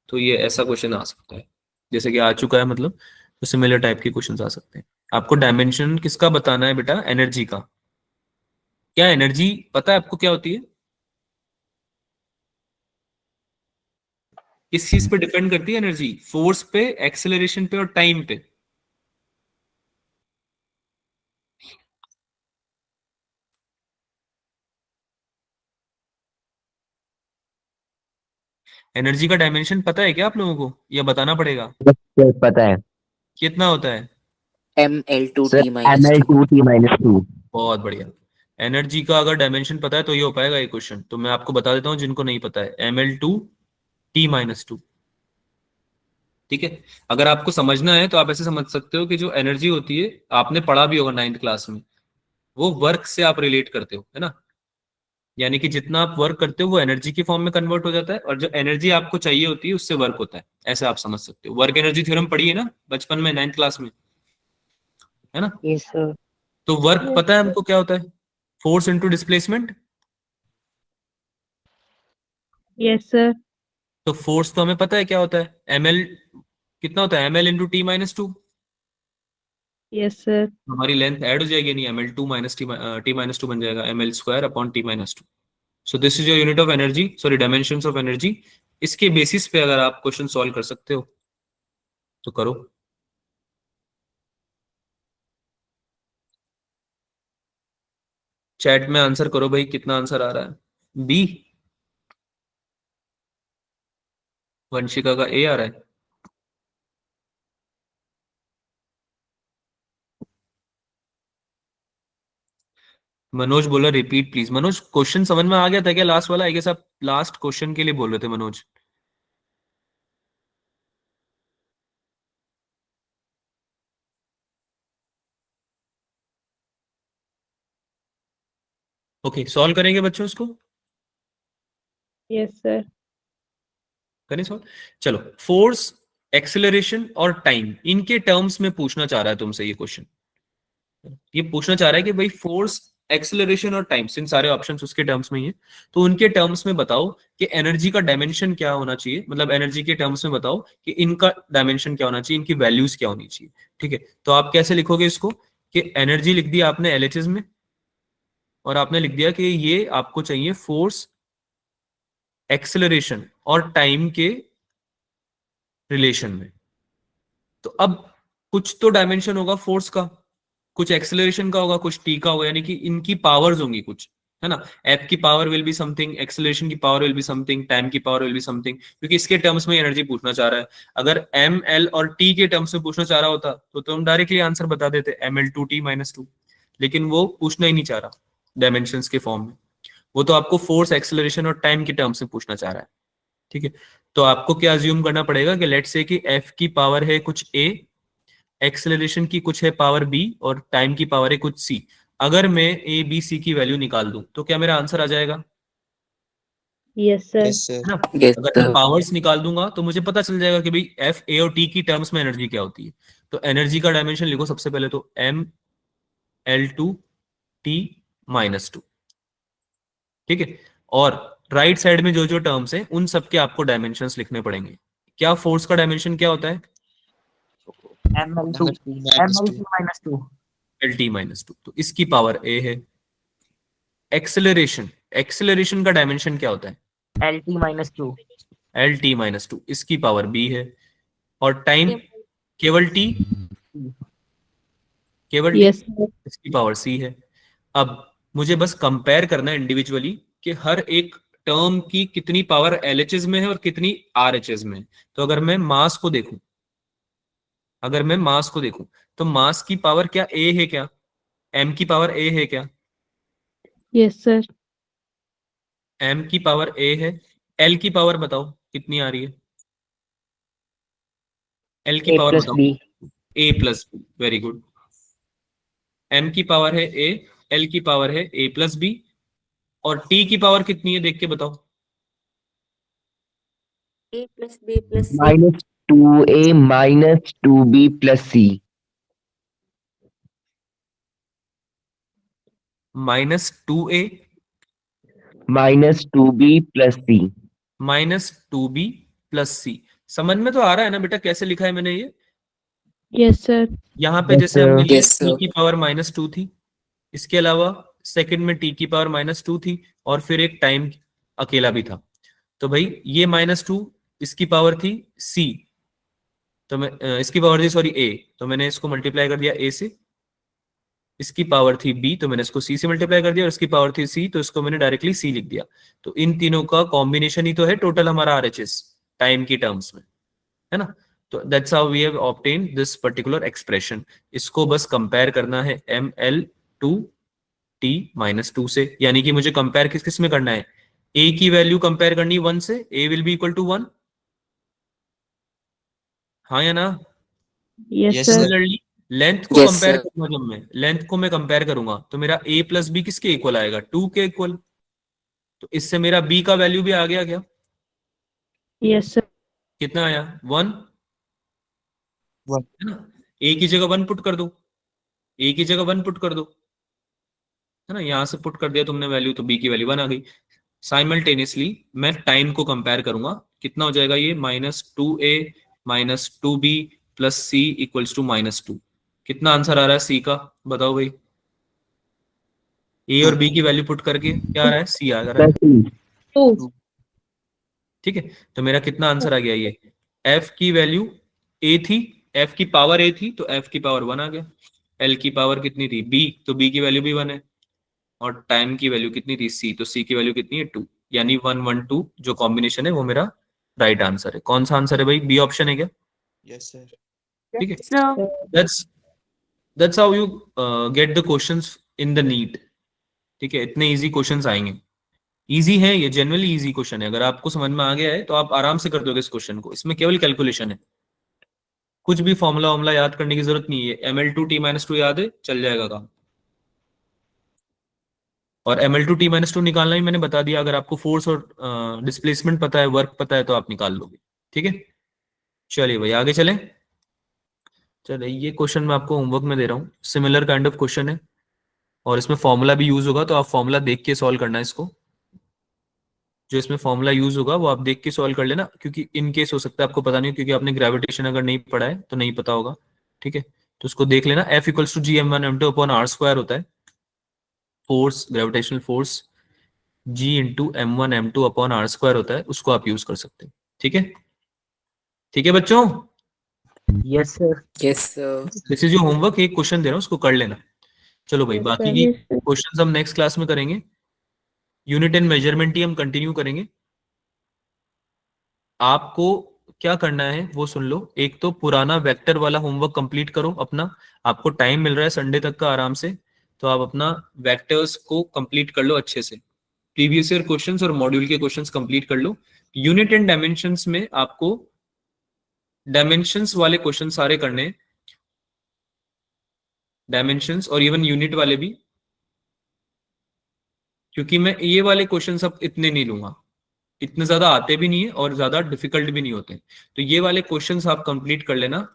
Speaker 1: तो ये ऐसा क्वेश्चन आ सकता है, जैसे कि आ चुका है मतलब, तो सिमिलर टाइप के क्वेश्चंस आ सकते हैं। आपको डायमेंशन किसका बताना है बेटा, एनर्जी का। क्या एनर्जी पता है आपको क्या होती है, किस चीज पे डिपेंड करती है एनर्जी, फोर्स पे, एक्सेलरेशन पे और टाइम पे। एनर्जी का डायमेंशन पता है क्या आप लोगों को, या बताना पड़ेगा?
Speaker 4: सर पता है
Speaker 1: कितना होता है?
Speaker 4: Sir,
Speaker 5: ml2t minus 2.
Speaker 4: ml2t-2।
Speaker 1: बहुत बढ़िया। एनर्जी का अगर डायमेंशन पता है तो ये हो पाएगा ये क्वेश्चन। तो मैं आपको बता देता हूँ जिनको नहीं पता है, ml2t-2। ठीक है, अगर आपको समझना है तो आप ऐसे समझ सकते हो कि जो एनर्जी होती है, आपने पढ़ा भी होगा 9th क्लास में, वो वर्क से आप रिलेट करते हो, है ना। यानी कि जितना आप वर्क करते हो वो एनर्जी की फॉर्म में कन्वर्ट हो जाता है, और जो एनर्जी आपको चाहिए होती है उससे वर्क होता है। ऐसे आप समझ सकते हो। वर्क एनर्जी थ्योरम पढ़ी है ना बचपन में 9th क्लास में, है ना।
Speaker 6: Yes, sir.
Speaker 1: तो वर्क पता है हमको क्या होता है? Force into displacement.
Speaker 6: Yes, sir.
Speaker 1: तो फोर्स तो हमें पता है क्या होता है, ml कितना होता है, ml into t-2।
Speaker 6: Yes, sir.
Speaker 1: हमारी लेंथ ऐड हो जाएगी, नहीं ml2 माइनस t-2 बन जाएगा ml² upon t-2। So this is your unit of energy, sorry dimensions of energy. इसके बेसिस पे अगर आप क्वेश्चन सॉल्व कर सकते हो तो करो। चैट में आंसर करो भाई, कितना आंसर आ रहा है? बी। वंशिका का ए आ रहा है। मनोज बोला रिपीट प्लीज। मनोज क्वेश्चन समझ में आ गया था क्या लास्ट वाला? आई गेस आप लास्ट क्वेश्चन के लिए बोल रहे थे मनोज। ओके, सॉल्व करेंगे बच्चों इसको?
Speaker 6: Yes, sir.
Speaker 1: करें सॉल्व। चलो, फोर्स, एक्सेलरेशन और टाइम, इनके टर्म्स में पूछना चाह रहा है तुमसे ये क्वेश्चन। ये पूछना चाह रहा है कि भाई फोर्स, एक्सेलरेशन और टाइम, इन सारे ऑप्शंस उसके टर्म्स में ही है, तो उनके टर्म्स में बताओ कि एनर्जी का डायमेंशन क्या होना चाहिए। मतलब एनर्जी के टर्म्स में बताओ कि इनका डायमेंशन क्या होना चाहिए, इनकी वैल्यूज क्या होनी चाहिए। ठीक है, तो आप कैसे लिखोगे इसको कि एनर्जी लिख दिया आपने एलएचएस में, और आपने लिख दिया कि ये आपको चाहिए फोर्स, एक्सेलरेशन और टाइम के रिलेशन में। तो अब कुछ तो डायमेंशन होगा फोर्स का, कुछ एक्सेलरेशन का होगा, कुछ टी का होगा, यानी कि इनकी पावर्स होंगी कुछ, है ना। एफ की power will be something, acceleration की power will be something, time की पावर विल बी समथिंग, क्योंकि इसके टर्म्स में एनर्जी पूछना चाह रहा है। अगर एम एल और टी के टर्म्स में पूछना चाह रहा होता तो हम डायरेक्टली आंसर बता देते ml2t-2। लेकिन वो पूछना ही नहीं चाह रहा डायमेंशंस के फॉर्म में, वो तो आपको फोर्स, एक्सेलरेशन और टाइम के टर्म्स में पूछना चाह रहा है। ठीक है, तो आपको क्या अज्यूम करना पड़ेगा कि लेट्स से कि एफ की पावर है कुछ ए, एक्सेलरेशन की कुछ है पावर बी, और टाइम की पावर है कुछ सी। अगर मैं ए बी सी की वैल्यू निकाल दूं तो क्या मेरा आंसर आ जाएगा?
Speaker 6: Yes, sir.
Speaker 2: Yes sir.
Speaker 1: है ना।
Speaker 5: Yes,
Speaker 1: अगर मैं
Speaker 5: sir.
Speaker 1: पावर्स निकाल दूंगा तो मुझे पता चल जाएगा कि भाई एफ, ए और टी की टर्म्स में एनर्जी क्या होती है। तो एनर्जी का डायमेंशन लिखो सबसे पहले तो ml2t-2। ठीक है, और राइट साइड में जो जो टर्म्स हैं उन सब के आपको डायमेंशंस लिखने पड़ेंगे। क्या फोर्स का डायमेंशन क्या होता है?
Speaker 7: ml2 ml2-2।
Speaker 1: LT-2, तो इसकी पावर ए है। एक्सेलरेशन, एक्सेलरेशन का डायमेंशन क्या होता है?
Speaker 7: lt-2।
Speaker 1: LT-2, इसकी पावर बी है। और टाइम, केवल टी, केवल टी,
Speaker 6: Yes, sir.
Speaker 1: इसकी पावर सी है। अब मुझे बस कंपेयर करना है इंडिविजुअली कि हर एक टर्म की कितनी पावर एलएचएस में है और कितनी आरएचएस में है। तो अगर मैं मास को देखूं, अगर मैं मास को देखूं तो मास की पावर क्या ए है क्या? एम की पावर ए है क्या?
Speaker 6: Yes, sir.
Speaker 1: एम की पावर ए है। एल की पावर बताओ कितनी आ रही है? एल की
Speaker 7: a
Speaker 1: पावर
Speaker 7: plus
Speaker 1: बताओ।
Speaker 7: b।
Speaker 1: A plus B, very good. M की पावर है ए, एल की पावर है ए प्लस बी, और टी की पावर कितनी है देख के बताओ।
Speaker 6: A plus B plus C.
Speaker 4: -2a -2b + c।
Speaker 1: -2a
Speaker 4: -2b + c।
Speaker 1: -2b + c। समझ में तो आ रहा है ना बेटा कैसे लिखा है मैंने ये?
Speaker 6: Yes, sir.
Speaker 1: यहाँ पे
Speaker 4: Yes,
Speaker 1: जैसे हमने लिया
Speaker 5: Yes,
Speaker 1: टी
Speaker 5: sir.
Speaker 1: की पावर -2 थी, इसके अलावा सेकंड में टी की पावर -2 थी, और फिर एक टाइम अकेला भी था। तो भाई ये -2, इसकी पावर थी सी, तो मैं इसकी पावर थी सॉरी ए, तो मैंने इसको मल्टीप्लाई कर दिया ए से, इसकी पावर थी b, तो मैंने इसको c से मल्टीप्लाई कर दिया, और इसकी पावर थी c, तो इसको मैंने डायरेक्टली c लिख दिया। तो इन तीनों का कॉम्बिनेशन ही तो है टोटल हमारा RHS टाइम की टर्म्स में, है ना। तो that's how we have obtain this particular expression. इसको बस कंपेयर करना है ml/t-2 से, यानी कि मुझे कंपेयर किस किस में करना है, a की वैल्यू कंपेयर करनी 1 से, a will be equal to 1, हाँ या ना।
Speaker 6: Yes,
Speaker 2: Yes,
Speaker 6: sir.
Speaker 2: sir.
Speaker 1: Similarly length को
Speaker 5: Yes,
Speaker 1: कंपेयर
Speaker 5: sir.
Speaker 1: करूंगा, जब मैं लेंथ को मैं कंपेयर करूंगा तो मेरा a प्लस बी किसके इक्वल आएगा, 2 के इक्वल। तो इससे मेरा b का वैल्यू भी आ गया क्या,
Speaker 6: Yes, sir.
Speaker 1: कितना आया 1,
Speaker 2: 1.
Speaker 1: है ना। a की जगह 1 पुट कर दो, a की जगह 1 पुट कर दो, है ना। यहां से पुट कर दिया तुमने वैल्यू, तो b की वैल्यू 1 आ गई। साइमल्टेनियसली मैं टाइम को कंपेयर करूंगा, कितना हो जाएगा ये, -2a - 2b + c = -2। कितना आंसर आ रहा है c का, बताओ भाई। a और b की वैल्यू पुट करके क्या आ रहा है, c आ रहा है,
Speaker 4: plus c.
Speaker 6: 2.
Speaker 1: ठीक है। तो मेरा कितना आंसर आ गया, ये f की वैल्यू a थी, f की पावर a थी, तो f की पावर 1 आ गया। l की पावर कितनी थी b, तो b की वैल्यू भी 1 है, और टाइम की वैल्यू कितनी थी c, तो c की वैल्यू कितनी है 2, यानी 1 1 2 जो कॉम्बिनेशन है वो मेरा राइट आंसर है। कौन सा आंसर है भाई, बी ऑप्शन है क्या,
Speaker 2: Yes, sir.
Speaker 1: ठीक है।
Speaker 6: Sir.
Speaker 1: That's how you get the questions in the NEET, ठीक है। इतने इजी क्वेश्चंस आएंगे, इजी है ये, जनरली इजी क्वेश्चन है। अगर आपको समझ में आ गया है तो आप आराम से कर दोगे इस क्वेश्चन को, इसमें केवल कैलकुलेशन है, कुछ भी फॉर्मूला वॉर्मूला याद करने की जरूरत नहीं है। ml/t - 2 याद है, चल जाएगा काम। और ml/t - 2 निकालना भी मैंने बता दिया, अगर आपको फोर्स और डिस्प्लेसमेंट पता है, वर्क पता है, तो आप निकाल लोगे, ठीक है। चलिए भाई आगे चलें। चलिए ये क्वेश्चन मैं आपको होमवर्क में दे रहा हूँ, सिमिलर काइंड ऑफ क्वेश्चन है, और इसमें फॉर्मूला भी यूज होगा, तो आप फॉर्मूला देख के सॉल्व करना है इसको। जो इसमें फॉर्मूला यूज होगा वो आप देख के सॉल्व कर लेना, क्योंकि इन केस हो सकता है आपको पता नहीं हो, क्योंकि आपने ग्रेविटेशन अगर नहीं पढ़ा है तो नहीं पता होगा, ठीक है। तो उसको देख लेना। F = gm1m2/r² होता है force, gravitational force, g × m1m2/r² होता है, उसको आप यूज कर सकते हैं, ठीक है। ठीक है बच्चों,
Speaker 7: Yes, sir.
Speaker 5: Yes, sir.
Speaker 1: जैसे जो होमवर्क एक क्वेश्चन दे रहा हूँ उसको कर लेना। चलो भाई, बाकी की
Speaker 6: Yes, sir.
Speaker 1: क्वेश्चंस हम नेक्स्ट क्लास में करेंगे, यूनिट एंड मेजरमेंट ही हम कंटिन्यू करेंगे। आपको क्या करना है वो सुन लो। एक तो पुराना वेक्टर वाला होमवर्क कंप्लीट करो अपना, आपको टाइम मिल रहा है संडे तक का आराम से, तो आप अपना वेक्टर्स को कंप्लीट कर लो अच्छे से, प्रीवियस ईयर क्वेश्चंस और मॉड्यूल के क्वेश्चंस कंप्लीट कर लो। यूनिट एंड डायमेंशंस में आपको डायमेंशंस वाले क्वेश्चन सारे करने, डायमेंशंस और इवन यूनिट वाले भी, क्योंकि मैं ये वाले क्वेश्चन अब इतने नहीं लूंगा, इतने ज्यादा आते भी नहीं है और ज्यादा डिफिकल्ट भी नहीं होते। तो ये वाले क्वेश्चंस आप कंप्लीट कर लेना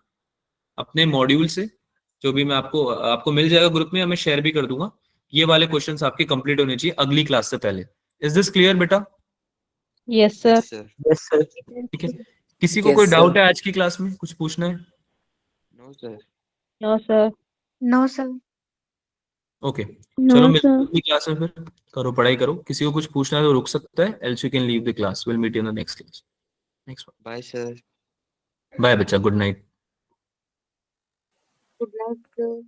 Speaker 1: अपने मॉड्यूल से, जो भी मैं आपको आपको मिल जाएगा ग्रुप में, या मैं शेयर भी कर दूंगा। ये वाले क्वेश्चंस आपके कंप्लीट होने चाहिए अगली क्लास से पहले। इज दिस क्लियर बेटा,
Speaker 6: Yes, sir.
Speaker 2: Yes, sir.
Speaker 7: Yes, sir.
Speaker 1: ठीक है। किसी को
Speaker 5: Yes,
Speaker 1: कोई
Speaker 5: sir.
Speaker 1: डाउट है आज की क्लास में, कुछ पूछना है,
Speaker 2: No, sir.
Speaker 6: No, sir.
Speaker 3: No, sir.
Speaker 1: Okay.
Speaker 6: No,
Speaker 1: चलो मिलते
Speaker 6: sir.
Speaker 1: हैं अगली क्लास में, फिर करो पढ़ाई करो। किसी को कुछ पूछना है तो रुक सकता है, else you can leave the class. Will meet in the next class. Next
Speaker 2: Bye, sir.
Speaker 1: Bye बच्चा, good night.
Speaker 6: Good night, sir.